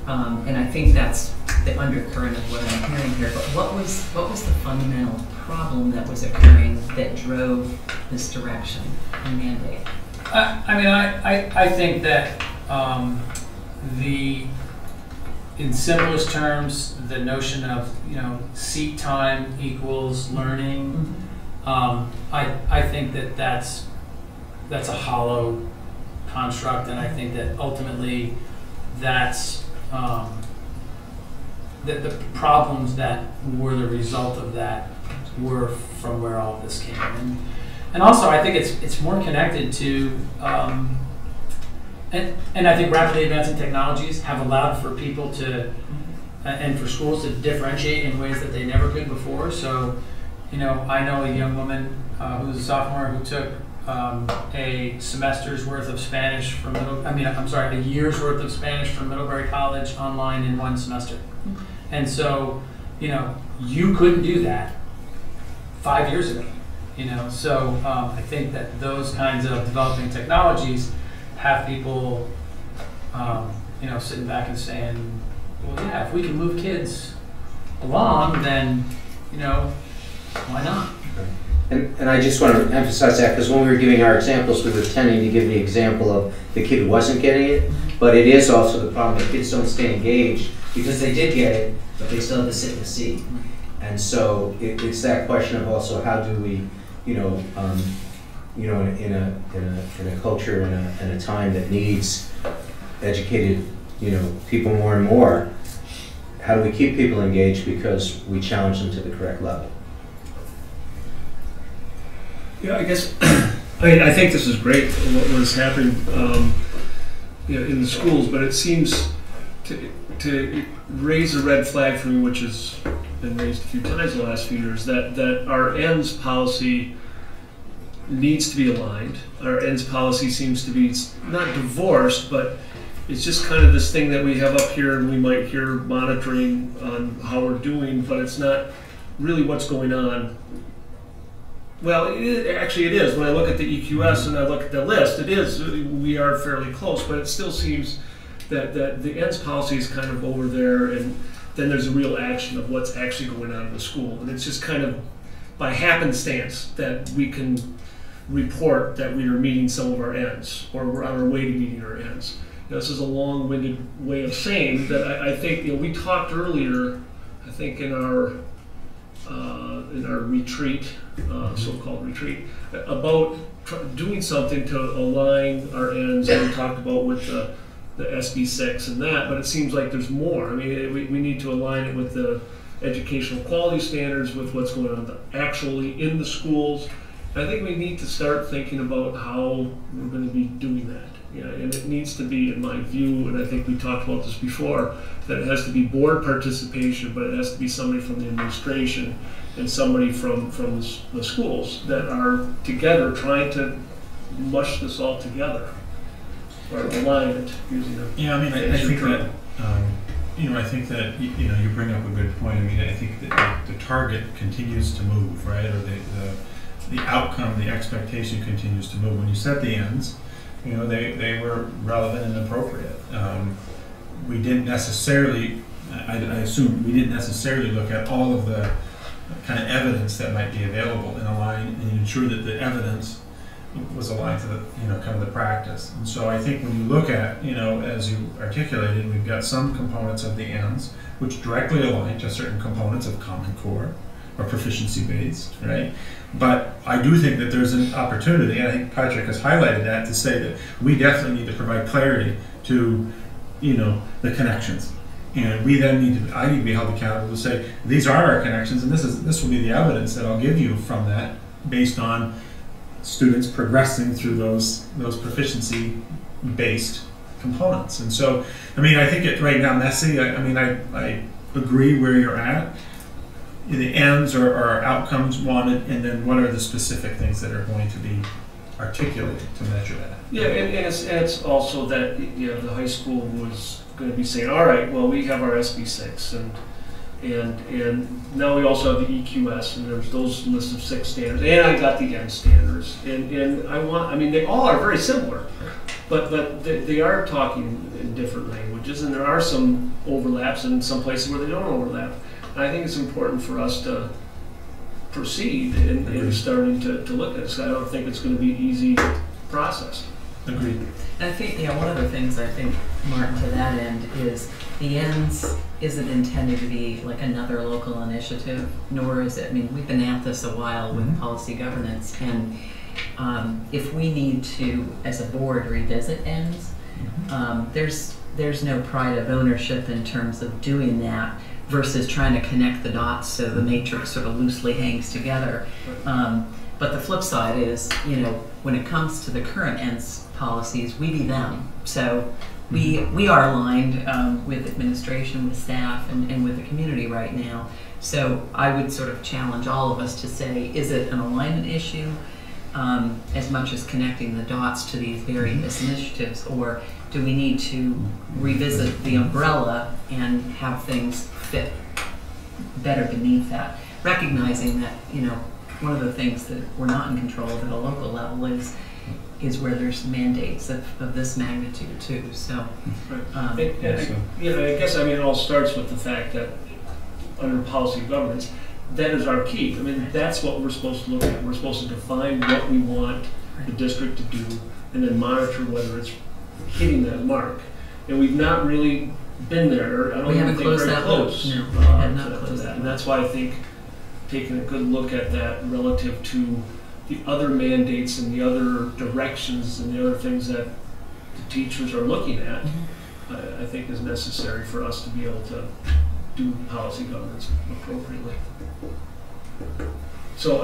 And I think that's the undercurrent of what I'm hearing here. But what was the fundamental problem that was occurring that drove this direction and mandate? I think that in simplest terms, the notion of seat time equals learning. I think that's a hollow construct, and I think that ultimately that's the problems that were the result of that were from where all of this came in. And also I think it's more connected to and I think rapidly advancing technologies have allowed for people to and for schools to differentiate in ways that they never could before. So I know a young woman who's a sophomore who took a semester's worth of Spanish from a year's worth of Spanish from Middlebury College online in one semester. And so, you couldn't do that 5 years ago, So I think that those kinds of developing technologies have people, sitting back and saying, well, yeah, if we can move kids along, then, why not? And I just want to emphasize that, because when we were giving our examples, we were tending to give the example of the kid who wasn't getting it, but it is also the problem that kids don't stay engaged because they did get it, but they still have to sit in the seat. And so it's that question of also how do we, in a culture and a time that needs educated, people more and more, how do we keep people engaged because we challenge them to the correct level? Yeah, I guess I think this is great what is happening in the schools, but it seems to raise a red flag for me, which has been raised a few times in the last few years, that our ends policy needs to be aligned. Our ends policy seems to be not divorced, but it's just kind of this thing that we have up here, and we might hear monitoring on how we're doing, but it's not really what's going on. Well, actually it is. When I look at the EQS and I look at the list, it is. We are fairly close, but it still seems that the ends policy is kind of over there, and then there's a real action of what's actually going on in the school. And it's just kind of by happenstance that we can report that we are meeting some of our ends, or we're on our way to meeting our ends. This is a long-winded way of saying that I think we talked earlier, I think in our retreat, so-called retreat, about doing something to align our ends, and we talked about with the SB6 and that, but it seems like there's more. I mean, we need to align it with the educational quality standards, with what's going on actually in the schools. I think we need to start thinking about how we're going to be doing that. And it needs to be, in my view, and I think we talked about this before, that it has to be board participation, but it has to be somebody from the administration and somebody from the schools that are together trying to mush this all together, or align it using a I think that I think that you bring up a good point. I mean, I think that the target continues to move, right, or the outcome, the expectation continues to move. When you set the ends, they were relevant and appropriate. We didn't necessarily, I assume, we didn't necessarily look at all of the kind of evidence that might be available and align and ensure that the evidence was aligned to the, kind of the practice. And so I think when you look at, as you articulated, we've got some components of the ends which directly align to certain components of Common Core or proficiency-based, right? But I do think that there's an opportunity, and I think Patrick has highlighted that, to say that we definitely need to provide clarity to, the connections, And we then I need to be held accountable to say, these are our connections, and this will be the evidence that I'll give you from that, based on students progressing through those proficiency-based components. And so, I mean, I think it right now messy. I agree where you're at. The ends or outcomes wanted, and then what are the specific things that are going to be articulated to measure that? Yeah, and it's also that the high school was going to be saying, all right, well, we have our SB6 and now we also have the EQS, and there's those lists of 6 standards, and I got the N standards, and they all are very similar, but they are talking in different languages, and there are some overlaps in some places where they don't overlap. And I think it's important for us to proceed in starting to look at this. I don't think it's going to be an easy process. Agreed. I think, one of the things I think, Mark, to that end is the ends isn't intended to be like another local initiative, nor is it, we've been at this a while with policy governance, and if we need to, as a board, revisit ends, there's no pride of ownership in terms of doing that versus trying to connect the dots so the matrix sort of loosely hangs together. But the flip side is, when it comes to the current ends policies, we be them. So we are aligned with administration, with staff, and with the community right now. So I would sort of challenge all of us to say, is it an alignment issue as much as connecting the dots to these various initiatives, or do we need to revisit the umbrella and have things fit better beneath that? Recognizing that, one of the things that we're not in control of at a local level is where there's mandates of this magnitude too. So, I guess it all starts with the fact that under policy governance, that is our key. That's what we're supposed to look at. We're supposed to define what we want the district to do, and then monitor whether it's hitting that mark. And we've not really been there. I don't even think very close. No, we have not closed that. And that's why I think taking a good look at that relative to the other mandates and the other directions and the other things that the teachers are looking at, I think is necessary for us to be able to do policy governance appropriately. So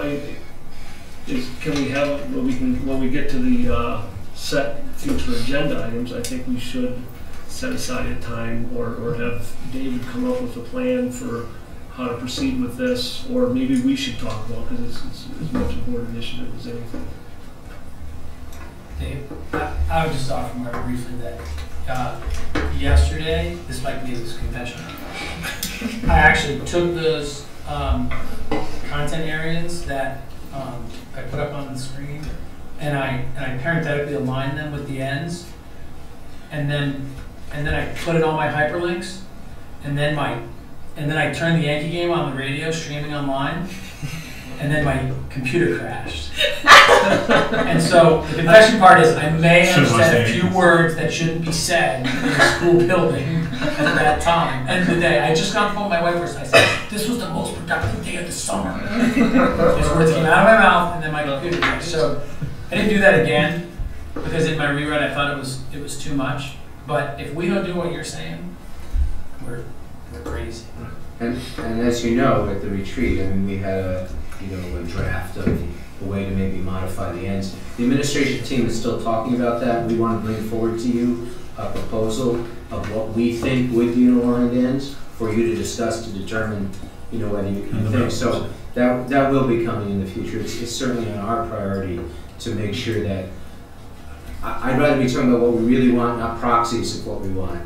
can we have, when we get to the set future agenda items, I think we should set aside a time or have David come up with a plan for how to proceed with this, or maybe we should talk about, because it's as much a board initiative as anything. Dave, I would just offer more briefly that yesterday, this might be this convention, I actually took those content areas that I put up on the screen, and I parenthetically aligned them with the ends, and then I put in all my hyperlinks, and then I turned the Yankee game on the radio, streaming online, and then my computer crashed. And so the confession part is I may have said a few words that shouldn't be said in the school building at that time. End of the day, I just got on the phone with my wife first. I said, this was the most productive day of the summer. Those words came out of my mouth, and then my computer crashed. So I didn't do that again, because in my rewrite I thought it was too much. But if we don't do what you're saying, we're crazy. And as you know, at the retreat, we had a draft of a way to maybe modify the ends. The administration team is still talking about that. We want to bring forward to you a proposal of what we think would be aligned ends for you to discuss to determine, whether you think. So that will be coming in the future. It's certainly on our priority to make sure that I'd rather be talking about what we really want, not proxies of what we want,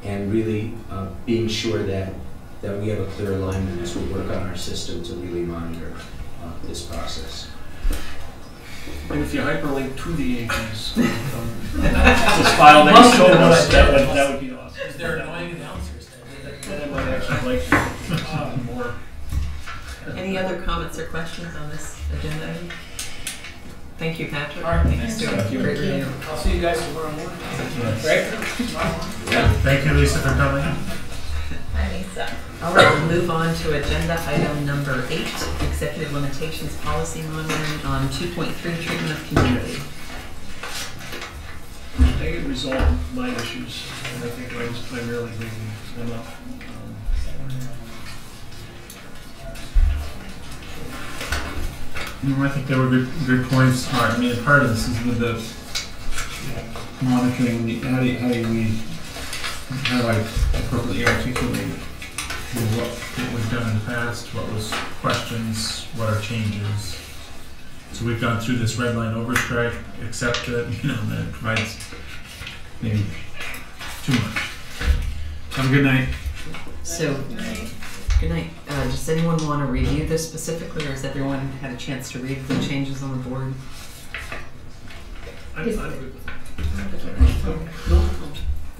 and really being sure that we have a clear alignment as we work on our system to really monitor this process. And if you hyperlink to the Yankees, this file that you showed us, that would be awesome. Is there annoying announcers that might actually like more. Any other comments or questions on this agenda item? Thank you, Patrick. All right, Thank thanks. you, Stuart. Great review. I'll see you guys tomorrow morning. Right? Thank you, Lisa, for coming. Hi, Lisa. All right, we'll move on to agenda item number 8, Executive Limitations Policy Monitoring on 2.3 Treatment of Community. They could resolve my issues. and I think I was primarily bringing them up. I think they were good points. I mean, part of this is with the monitoring. How do I appropriately articulate what we've done in the past, what was questions, what are changes? So we've gone through this red line overstrike, except that that provides maybe too much. Have a good night. So, good night. Does anyone want to review this specifically, or has everyone had a chance to read the changes on the board?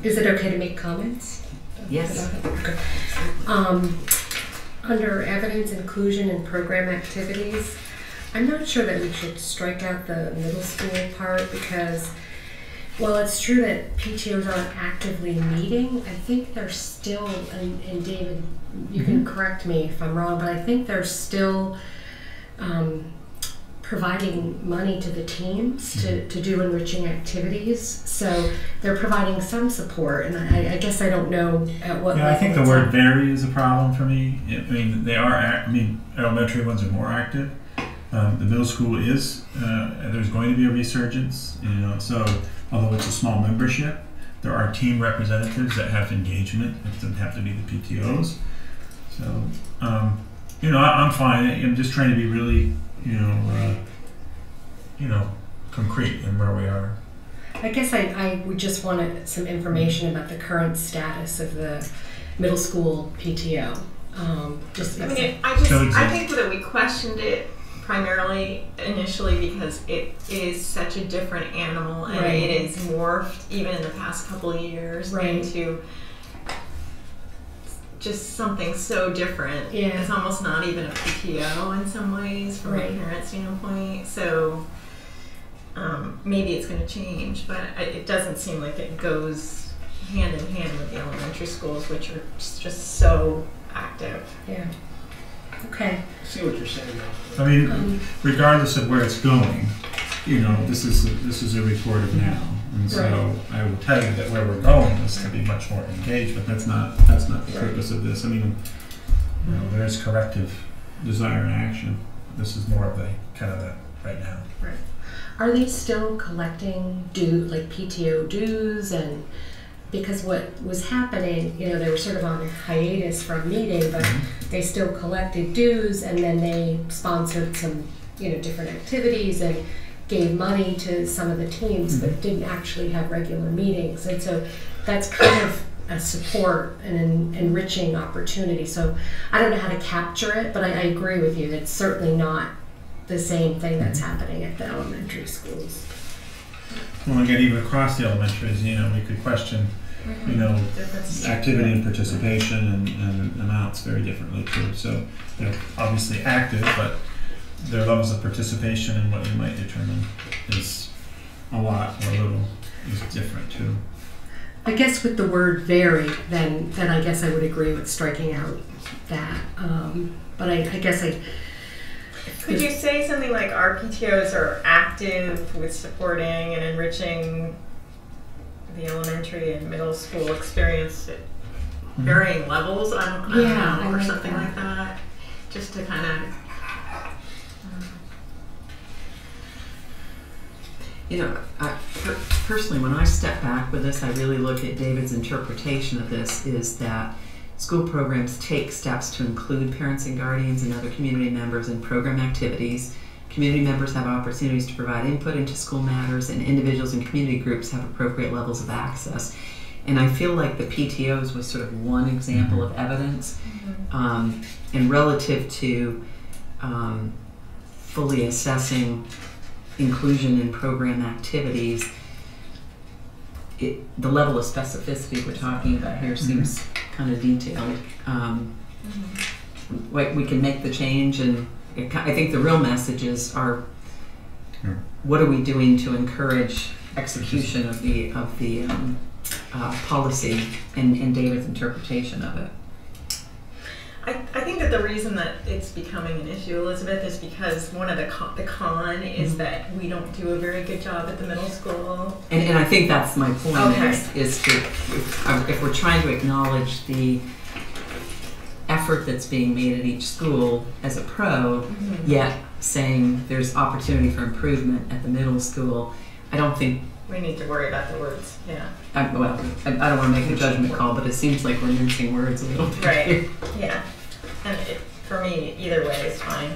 Is it okay to make comments? Yes. Okay. Under evidence inclusion and program activities, I'm not sure that we should strike out the middle school part because while it's true that PTOs aren't actively meeting, I think they're still, and David, you can correct me if I'm wrong, but I think they're still providing money to the teams to do enriching activities. So they're providing some support, and I guess I don't know at what level. I think the word vary is a problem for me. I mean, they are, elementary ones are more active. The middle school is, there's going to be a resurgence, so although it's a small membership, there are team representatives that have engagement. It doesn't have to be the PTOs. So, I'm fine. I'm just trying to be really, concrete in where we are. I guess I would just want some information about the current status of the middle school PTO. I think that we questioned it primarily initially because it is such a different animal and it is morphed even in the past couple of years into just something so different. Yeah. It's almost not even a PTO in some ways from a parent standpoint. So maybe it's going to change, but it doesn't seem like it goes hand in hand with the elementary schools, which are just so active. Yeah. Okay. I see what you're saying now. I mean, regardless of where it's going, this is a report of now, and so I will tell you that where we're going is to be much more engaged, but that's not the purpose of this. I mean, there's corrective desire and action. This is more of a kind of a right now. Right. Are they still collecting PTO dues and? Because what was happening, they were sort of on hiatus from meeting, but they still collected dues and then they sponsored some, different activities and gave money to some of the teams, but didn't actually have regular meetings. And so that's kind of a support and an enriching opportunity. So I don't know how to capture it, but I agree with you. It's certainly not the same thing that's happening at the elementary schools. Well, again, even across the elementaries, we could question activity and participation and amounts very differently too. So they're obviously active, but their levels of participation and what you might determine is a lot or a little is different too. I guess with the word vary, then I guess I would agree with striking out that. But I guess Could you say something like our PTOs are active with supporting and enriching the elementary and middle school experience at varying levels? I don't know, or something like that, just to kind of. Personally, when I step back with this, I really look at David's interpretation of this is that school programs take steps to include parents and guardians and other community members in program activities. Community members have opportunities to provide input into school matters, and individuals and community groups have appropriate levels of access. And I feel like the PTOs was sort of one example of evidence. And relative to fully assessing inclusion in program activities, the level of specificity we're talking about here seems kind of detailed. We can make the change, and I think the real messages are what are we doing to encourage execution of the policy and David's interpretation of it. I think that the reason that it's becoming an issue, Elizabeth, is because one of the con is that we don't do a very good job at the middle school. And I think that's my point, Okay. is if we're trying to acknowledge the effort that's being made at each school as a pro, yet saying there's opportunity for improvement at the middle school, I don't think We need to worry about the words, yeah. I don't want to make a judgment call, but it seems like we're mincing words a little bit. Right, yeah. And for me, either way is fine.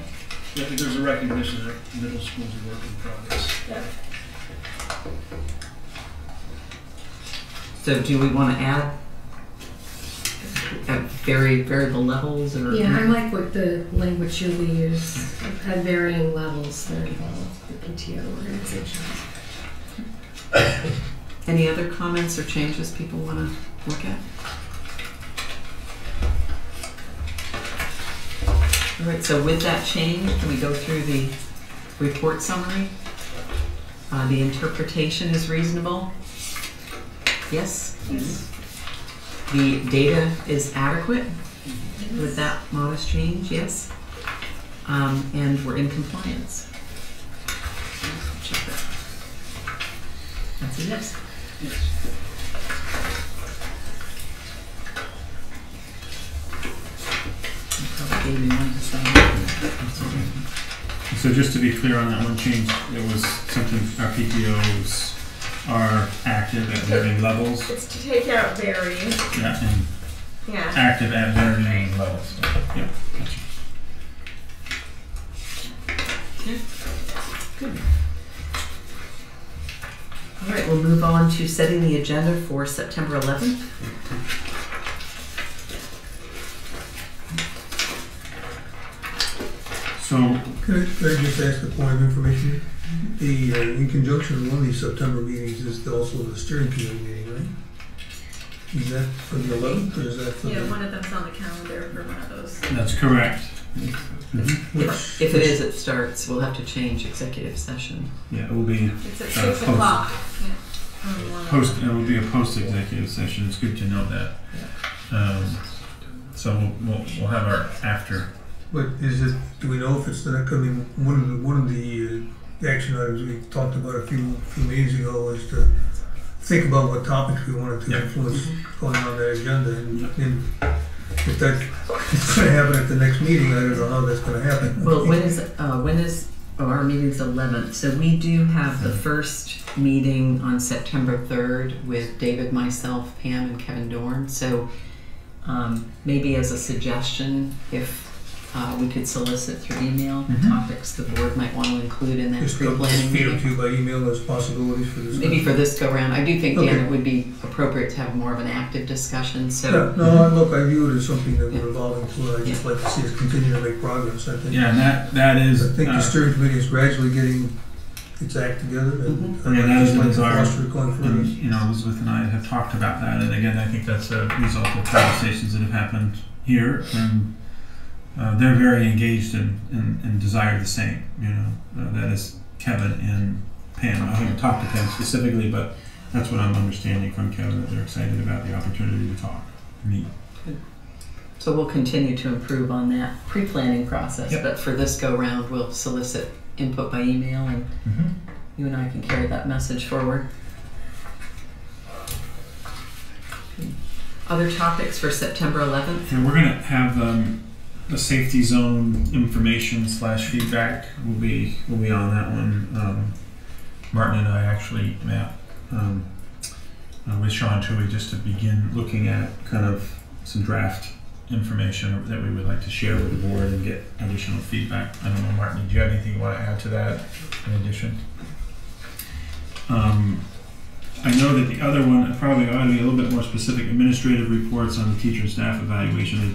Yeah, there's a recognition that middle schools are work in progress. Yeah. So do we want to add at variable levels, or? Yeah, I like what the language Julie used, at varying levels that involve the PTO organizations. Any other comments or changes people want to look at? All right, so with that change, can we go through the report summary? The interpretation is reasonable? Yes? Yes. The data is adequate with that modest change? Yes? And we're in compliance? Check that. That's a yes. Yes. You probably gave me one to sign. So just to be clear on that one change, it was something our PTOs are active at varying levels. It's to take out very, Yeah, and yeah. active at varying levels. Yeah, gotcha. Yeah. Good. All right, we'll move on to setting the agenda for September 11th. So, Could I just ask a point of information? The, in conjunction with one of these September meetings is also the steering committee meeting, right? Is that for the 11th, or is that for Yeah, the? one of them's on the calendar for one of those. that's correct. If it is, it starts. We'll have to change executive session. Yeah, it will be It's at post- 6 o'clock. Yeah. post. It will be a post-executive session. It's good to know that. So we'll have our after. But is it, do we know if it's not coming, one of the action items we talked about a few meetings ago was to think about what topics we wanted to Yep. influence going on that agenda, and if that's gonna happen at the next meeting, I don't know how that's gonna happen. Well, when is our meeting's 11th? So we do have the first meeting on September 3rd with David, myself, Pam, and Kevin Dorn. So maybe as a suggestion, if we could solicit through email topics the board might want to include in that Just pre-planning feed them meeting. to you by email as possibilities for this. Maybe for this go round. I do think, Dan, Okay. it would be appropriate to have more of an active discussion. So Yeah, no, look, I view it as something that we're evolving to, and I just like to see us continue to make progress, I think. Yeah, and that is. I think the steering committee is gradually getting its act together, and Yeah, that I'd is just a like to desire. foster it going And, forward. you know, Elizabeth and I have talked about that, and again, I think that's a result of conversations that have happened here, and they're very engaged and desire the same. You know, that is Kevin and Pam. I haven't talked to Pam specifically, but that's what I'm understanding from Kevin, that they're excited about the opportunity to talk, meet. So we'll continue to improve on that pre-planning process, Yep. but for this go-round, we'll solicit input by email, and you and I can carry that message forward. Other topics for September 11th? And we're going to have the safety zone information / feedback. We'll be on that one. Martin and I actually met with Sean Tui just to begin looking at kind of some draft information that we would like to share with the board and get additional feedback. I don't know, Martin, do you have anything you want to add to that in addition? I know that the other one probably ought to be a little bit more specific. Administrative reports on the teacher and staff evaluation.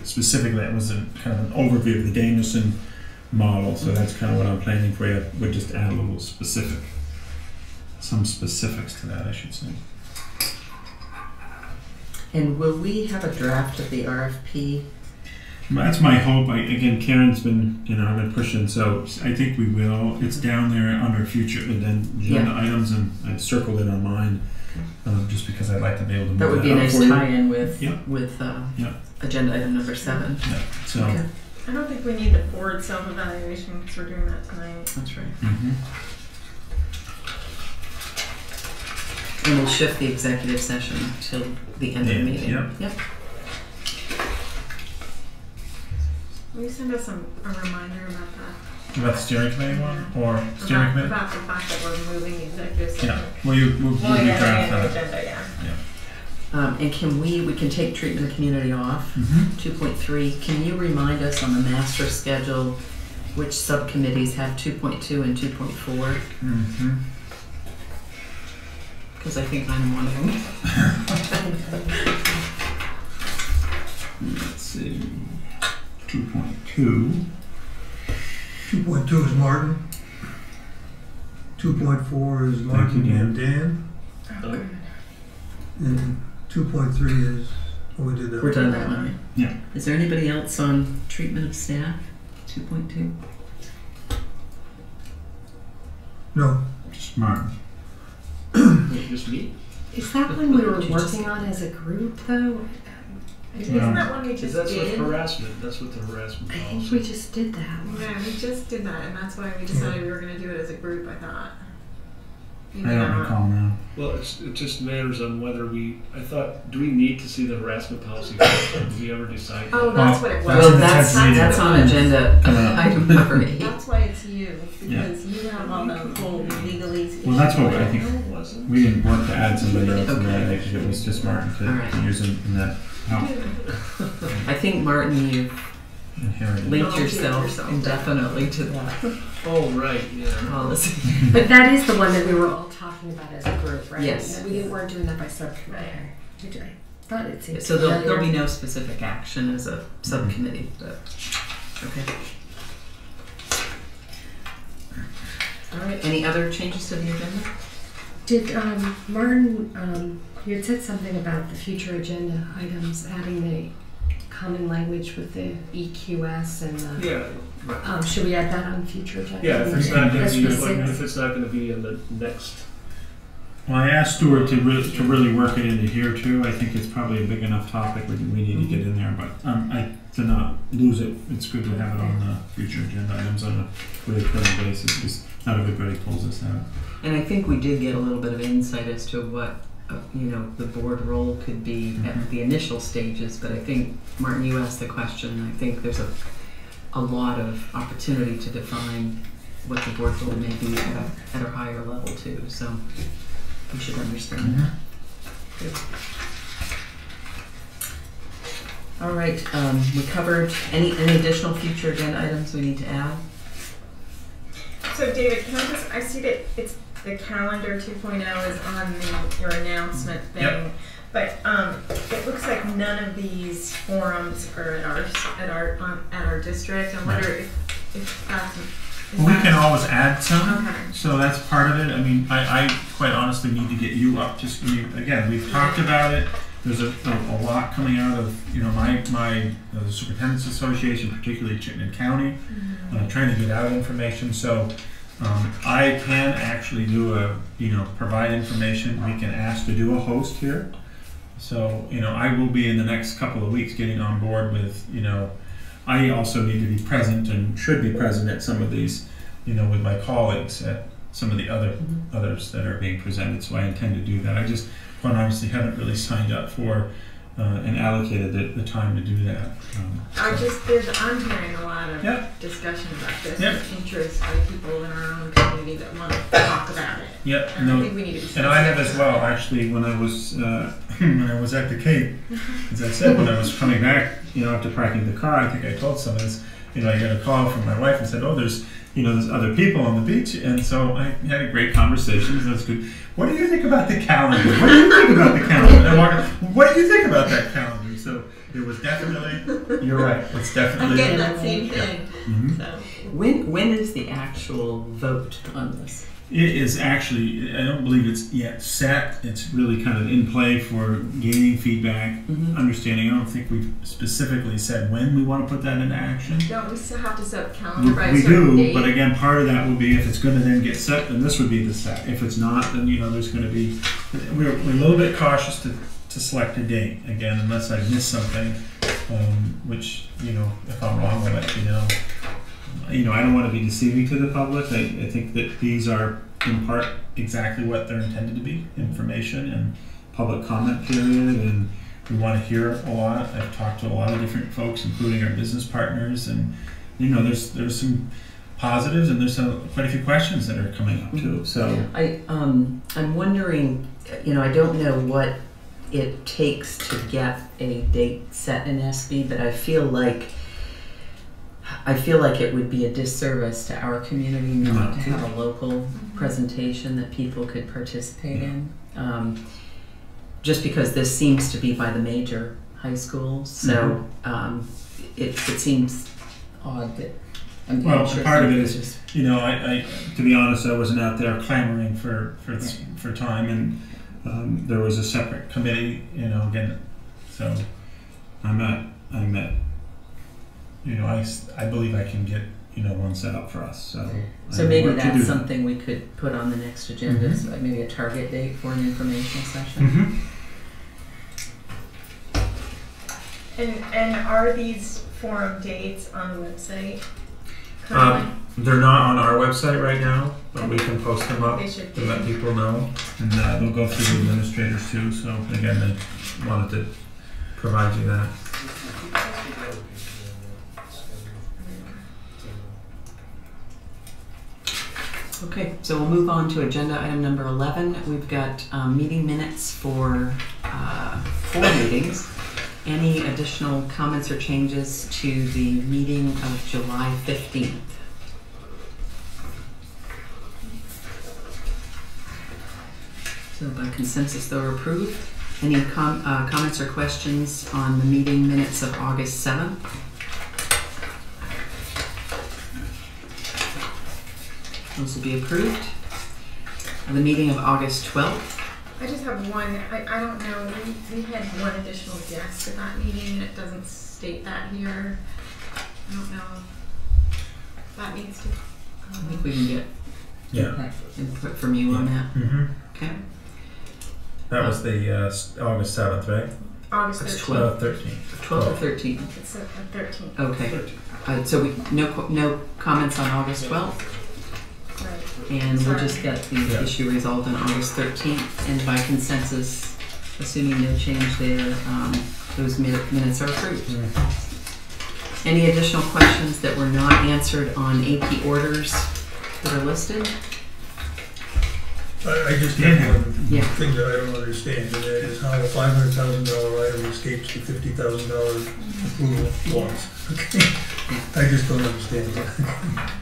Specifically, that was kind of an overview of the Danielson model. So that's kind of what I'm planning for you. We'll just add a little some specifics to that, I should say. And will we have a draft of the RFP That's my hope. Again, Karen's been, I've been pushing, so I think we will. It's down there under future agenda items, and I circled it on mine just because I'd like to be able to move that would be a up nice for you. tie-in with agenda item number 7. Yeah. So Okay. I don't think we need the board self-evaluation because we're doing that tonight. That's right. mhm. And we'll shift the executive session till the end of the meeting. Yep. Will you send us a reminder about that? About the steering committee one or steering committee? About the fact that we're moving the executive session. Yeah. Well, we'll draft that. Agenda, yeah. And can we can take treatment of community off. Mhm. 2.3, can you remind us on the master schedule which subcommittees have 2.2 and 2.4? Mhm. Because I think I'm one of them. Let's see. 2.2. 2.2 is Martin. 2.4 is Martin Dan. and Dan. Uh, And 2.3 is, we did that. We're done that one. Yeah. Is there anybody else on treatment of staff? 2.2? No, Just Martin. Just me? Is that one we were working on as a group, though? Isn't that one we Because just that's with did? harassment. That's what the harassment I think policy. we just did that one. Yeah, we just did that, and that's why we decided we were going to do it as a group, I thought. You I may don't not. recall now. Well, it just matters on whether I thought, do we need to see the harassment policy? Did we ever decide? Oh, that's what it was. That's Well, an that's intense on agenda item number 8. That's why it's you, Yeah. because you have all the whole legalese. Well, that's what I No, think. it wasn't. We didn't work to add somebody else in Okay. that. I think it was just Martin All right. to use in that. I think, Martin, you've Inherited. linked yourself indefinitely to that Oh, right, yeah. policy. But that is the one that we were all talking about as a group, right? Yes. Weren't doing that by subcommittee. Okay. I thought it seemed So there'll be familiar. no specific action as a subcommittee, but, okay. All right, any other changes to the agenda? Did Martin, you had said something about the future agenda items, adding the common language with the EQS and the, Yeah, right. should we add that on future agenda? Yeah, if it's not gonna As be, specific? if it's not gonna be in the next, Well, I asked Stuart to really work it into here too. I think it's probably a big enough topic. We need to get in there, but to not lose it, it's good to have it on the future agenda items on a recurring basis because not everybody pulls this out. And I think we did get a little bit of insight as to what, the board role could be at the initial stages, but I think, Martin, you asked the question, I think there's a lot of opportunity to define what the board role may be at a higher level too, so we should understand that. Good. All right, we covered any additional future agenda items we need to add? So David, I see that it's the calendar 2.0 is on your announcement thing, Yep. but it looks like none of these forums are at our district. I wonder if that's. Well, we can always add some, Okay. so that's part of it. I mean, I quite honestly need to get you up. Again, we've talked about it. There's a lot coming out of my the Superintendent's Association, particularly Chittenden County, trying to get out information. So I can actually provide information. We can ask to do a host here. So I will be in the next couple of weeks getting on board with I also need to be present and should be present at some of these with my colleagues at some of the others that are being presented. So I intend to do that. I just quite honestly haven't really signed up for and allocated the time to do that. I'm hearing a lot of discussion about this and interest by people in our own community that want to talk about it. Yep. And I think we need to be and I have as well. Actually, when I was at the Cape, as I said, when I was coming back, after parking the car, I think I told someone, I got a call from my wife and said, "Oh, there's other people on the beach," and so I had a great conversation. So that's good. What do you think about the calendar? What do you think about the calendar? And I walked, what do you think about that calendar? So it was definitely. You're right. It's definitely. I'm getting that same thing. Mm-hmm. So. When is the actual vote on this? It is actually, I don't believe it's yet set. It's really kind of in play for gaining feedback, understanding. I don't think we've specifically said when we want to put that into action. Don't we still have to set the calendar by a We certain do, date? but again, part of that will be if it's going to then get set, then this would be the set. If it's not, then there's going to be. We're a little bit cautious to select a date again, unless I miss something, which if I'm wrong, I'll let you know. I don't want to be deceiving to the public. I think that these are in part exactly what they're intended to be, information and public comment period, and we want to hear a lot. I've talked to a lot of different folks, including our business partners, and there's some positives and there's quite a few questions that are coming up too. So I'm wondering, I don't know what it takes to get a date set in SB, but I feel like it would be a disservice to our community not to have a local presentation that people could participate in. Just because this seems to be by the major high schools, so it seems odd that. Well, sure part of it is, I to be honest, I wasn't out there clamoring for time, and there was a separate committee, again, so I'm at. I believe I can get one set up for us. So maybe that's something we could put on the next agenda. So maybe a target date for an informational session. And are these forum dates on the website? They're not on our website right now, but we can post them up to let people know, and they'll go through the administrators too. So again, they wanted to provide you that. Okay, so we'll move on to agenda item number 11. We've got meeting minutes for 4 meetings. Any additional comments or changes to the meeting of July 15th? So by consensus, they're approved. Any comments or questions on the meeting minutes of August 7th? Those will be approved. The meeting of August 12th. I just have one. I don't know. We had one additional guest at that meeting, and it doesn't state that here. I don't know if that needs to. I think we can get input from you on that. Okay. That was the August 7th, right? August 13th. 13th. 12th or 13th. It's the 13th. Okay. So no comments on August 12th? Right. And we'll just get the issue resolved on August 13th, and by consensus, assuming no change there, those minutes are approved. Any additional questions that were not answered on AP orders that are listed? I just have one Yeah. thing that I don't understand, and that is how a $500,000 item escapes the $50,000 approval once. Okay, I just don't understand that.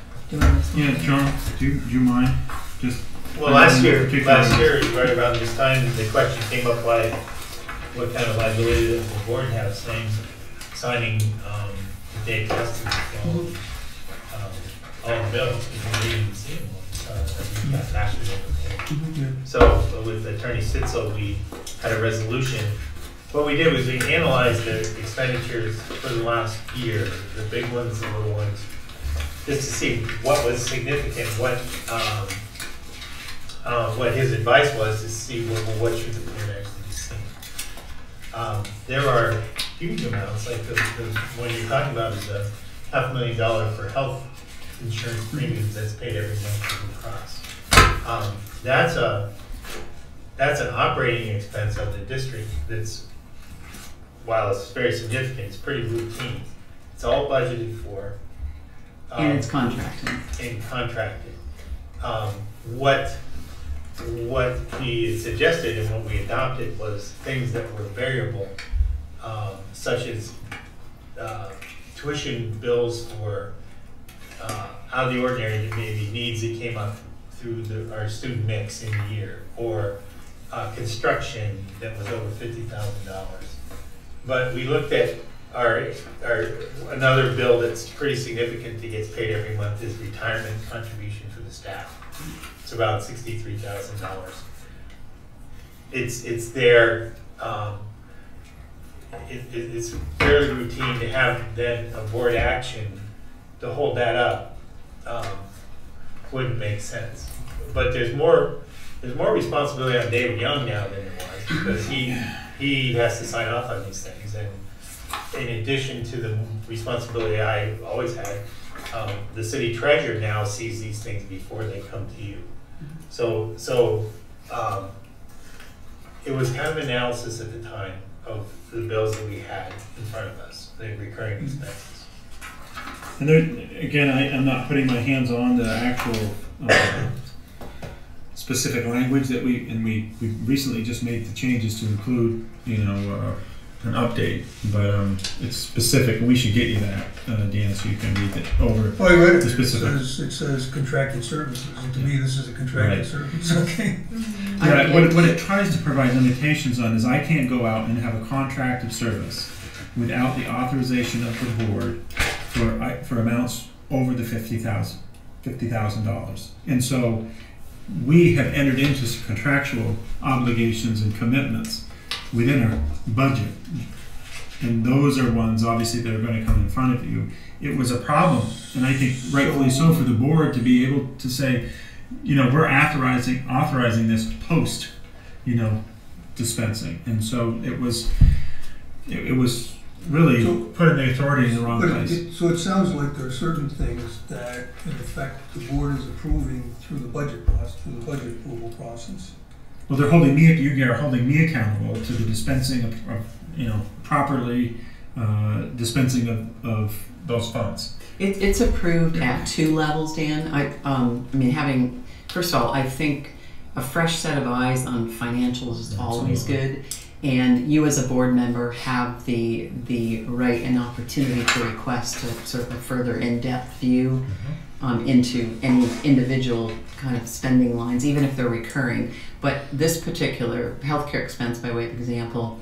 Yeah, John, do you mind? Just well, last year, right around this time, the question came up like, what kind of liability does the board have signing the day tested all the bills because we didn't see them. We got faster than we paid. So with Attorney Sitzel, we had a resolution. What we did was we analyzed the expenditures for the last year, the big ones, the little ones, just to see what was significant, what his advice was to see what should the board actually be seeing. There are huge amounts, like the one you're talking about is a $500,000 for health insurance premiums that's paid every month for Blue Cross. That's an operating expense of the district that's, while it's very significant, it's pretty routine. It's all budgeted for. And it's contracted. What he suggested and what we adopted was things that were variable, such as tuition bills for out of the ordinary, maybe needs that came up through our student mix in the year, or construction that was over $50,000. But we looked at another bill that's pretty significant that gets paid every month is retirement contribution for the staff. It's about $63,000. It's there. It's fairly routine to have then a board action to hold that up. Wouldn't make sense. But there's more responsibility on David Young now than there was, because he has to sign off on these things. And in addition to the responsibility I always had, the city treasurer now sees these things before they come to you. So it was kind of analysis at the time of the bills that we had in front of us, the recurring expenses. And there, again, I'm not putting my hands on the actual specific language that we recently just made the changes to include, an update, but it's specific, and we should get you that, Dan, so you can read it over. Oh, you read it? The specific. It says contracted services, and to me, this is a contracted service. Okay. Yeah, what it tries to provide limitations on is I can't go out and have a contract of service without the authorization of the board for amounts over the $50,000. And so we have entered into some contractual obligations and commitments within our budget. And those are ones, obviously, that are going to come in front of you. It was a problem, and I think rightfully so, for the board to be able to say, we're authorizing this post, dispensing. And so it was really putting the authority in the wrong place. So it sounds like there are certain things that, in effect, the board is approving through the budget process, through the budget approval process. Well, they're holding me accountable to the dispensing of properly dispensing of those funds. It's approved at 2 levels, Dan. First of all, I think a fresh set of eyes on financials is always good. And you as a board member have the right and opportunity to request a sort of a further in-depth view into any individual kind of spending lines, even if they're recurring. But this particular healthcare expense, by way of example,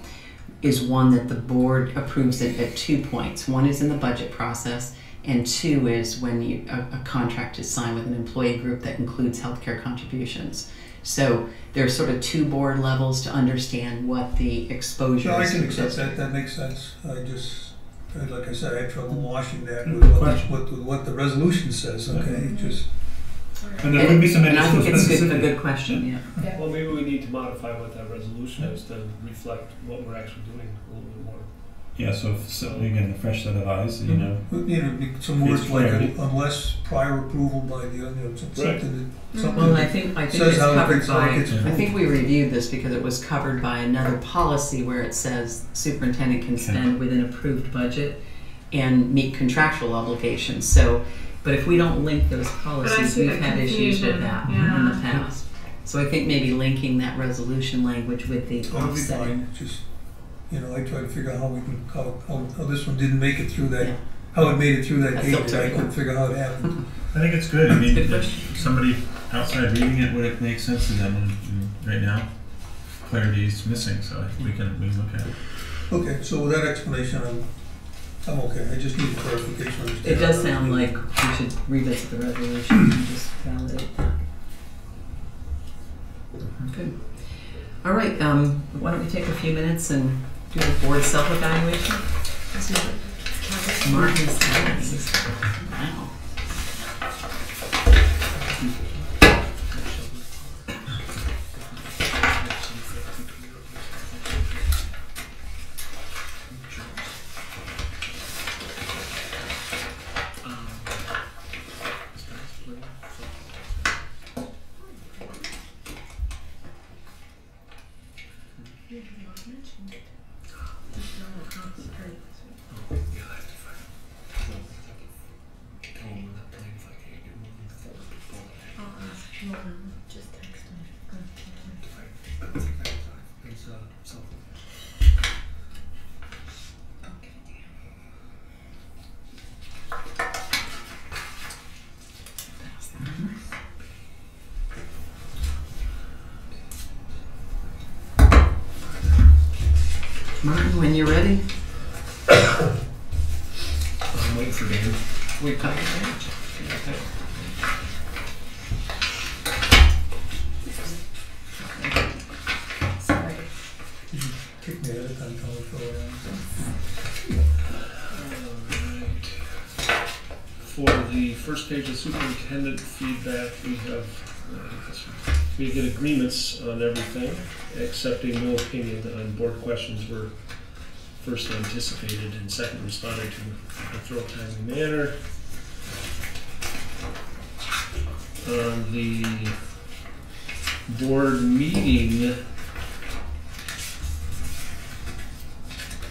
is one that the board approves it at 2 points. One is in the budget process, and 2 is when a contract is signed with an employee group that includes healthcare contributions. So there's sort of 2 board levels to understand what the exposure is. No, I can accept that. That makes sense. Like I said, I had trouble washing that with what the resolution says. Okay, And there would be some. And I think it's a good question. Yeah. Well, maybe we need to modify what that resolution is to reflect what we're actually doing a little bit more. Yeah. So again, a fresh set of eyes. Some words like unless prior approval by the something. Well, I think it's covered by. I think we reviewed this because it was covered by another policy where it says superintendent can spend within approved budget and meet contractual obligations. So, but if we don't link those policies, we've had issues with that in the past. So I think maybe linking that resolution language with the offsetting. I try to figure out how this one didn't make it through that. How it made it through that gate. I couldn't figure out how it happened. I think it's good. If somebody outside reading it, would it make sense to them? And right now, clarity is missing, so we can look at it. Okay, so with that explanation, I'm okay. I just need clarification. It does sound like we should revisit the resolution and just validate that. Good. All right. Why don't we take a few minutes and do the board self-evaluation? Martin's hands. Wow. Martin, when you're ready. for David. We cut the page. Sorry. Kick me out of time, tell me to throw it out. Alright. For the first page of superintendent feedback, we get agreements on everything, accepting no opinion on board questions were first anticipated and second responded to in a thorough, timely manner. On the board meeting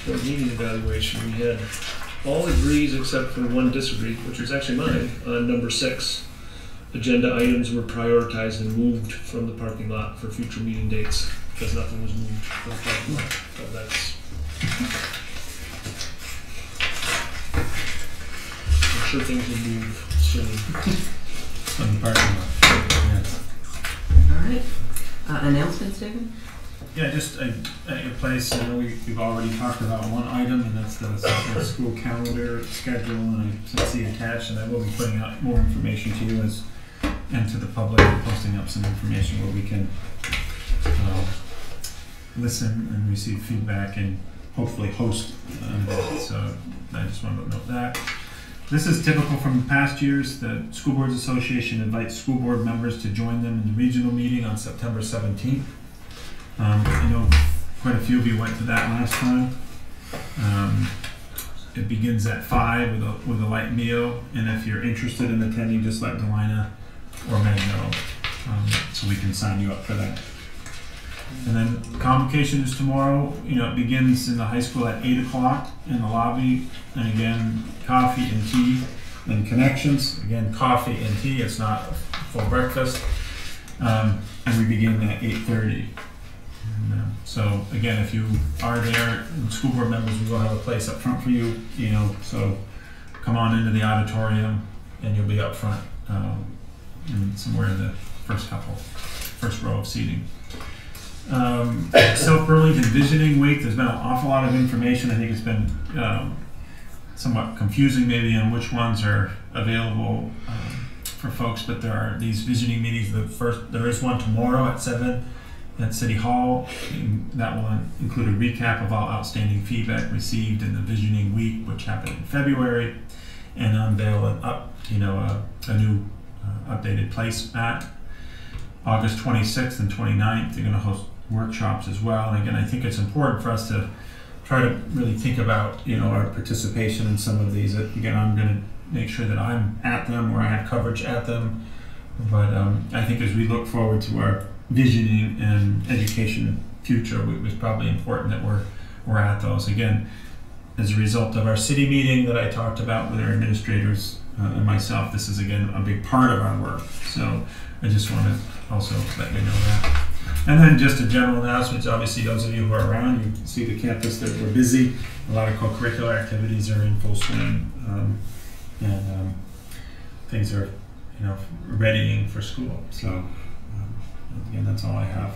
evaluation, we had all agrees except for one disagreed, which was actually mine, on number 6. Agenda items were prioritized and moved from the parking lot for future meeting dates because nothing was moved from the parking lot. So that's, I'm sure things will move soon. From the parking lot. Yes. All right. Announcements, David? Yeah, just at your place, I know we've already talked about one item, and that's the school calendar schedule, and I see attached, and I will be putting out more information to you and to the public, and posting up some information where we can listen and receive feedback and hopefully host so I just wanted to note that. This is typical from past years. The School Boards Association invites school board members to join them in the regional meeting on September 17th. I know quite a few of you went to that last time. It begins at 5 with a light meal, and if you're interested in attending, just let Delina or Meg know, so we can sign you up for that. And then convocation is tomorrow. It begins in the high school at 8 o'clock in the lobby, and again, coffee and tea and connections. Again, coffee and tea. It's not a full breakfast, and we begin at 8:30. So again, if you are there, and school board members, we will have a place up front for you. So come on into the auditorium, and you'll be up front, and somewhere in the first row of seating. South Burlington Visioning Week. There's been an awful lot of information. I think it's been somewhat confusing maybe on which ones are available for folks, but there are these visioning meetings. There is one tomorrow at 7 at City Hall. That will include a recap of all outstanding feedback received in the Visioning Week, which happened in February, and unveil a new updated placemat. August 26th and 29th, they're going to host workshops as well. And again, I think it's important for us to try to really think about our participation in some of these. Again, I'm going to make sure that I'm at them or I have coverage at them. But I think as we look forward to our visioning and education future, it was probably important that we're at those. Again, as a result of our city meeting that I talked about with our administrators and myself, this is again a big part of our work. So I just want to also let you know that. And then just a general announcement. Obviously, those of you who are around, you can see the campus that we're busy. A lot of co-curricular activities are in full swing, and things are, readying for school. So again, that's all I have.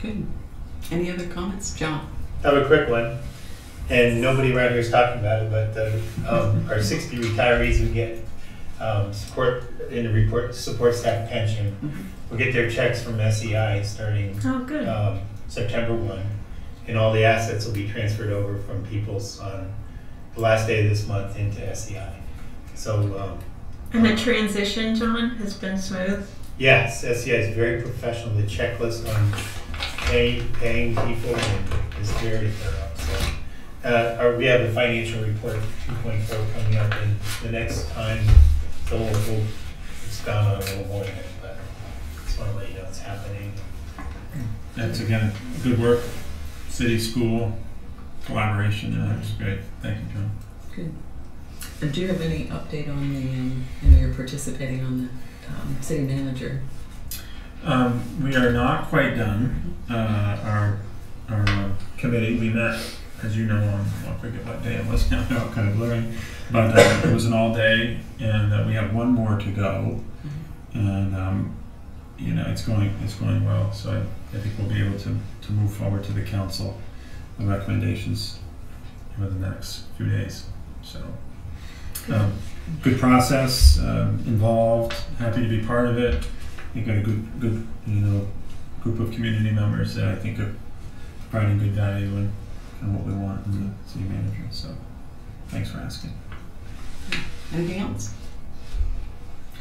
Good. Any other comments, John? I have a quick one, and nobody around here is talking about it, but our 60 retirees who get support in the support staff pension will get their checks from SEI starting September 1, and all the assets will be transferred over from People's on the last day of this month into SEI. So and the transition, John, has been smooth? Yes, SEI is very professional. The checklist on paying people is very thorough. So we have a financial report 2.4 coming up in the next time. So we'll expound on it a little more, but I just want to let you know it's happening. That's again good work, city, school, collaboration, and that's great. Thank you, John. Good. And do you have any update on the? I know you're participating on the city manager. We are not quite done. Our committee, we met, as you know, I forget what day it was now, kind of blurring, but it was an all day, and we have one more to go, and it's going well. So I think we'll be able to move forward to the council, the recommendations over the next few days. So, good process, involved, happy to be part of it. You've got a good group of community members that I think are providing good value and what we want in the city manager. So, thanks for asking. Anything else?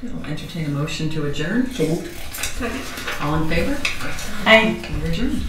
I'll entertain a motion to adjourn. So moved. Second. All in favor? Aye. We're adjourned.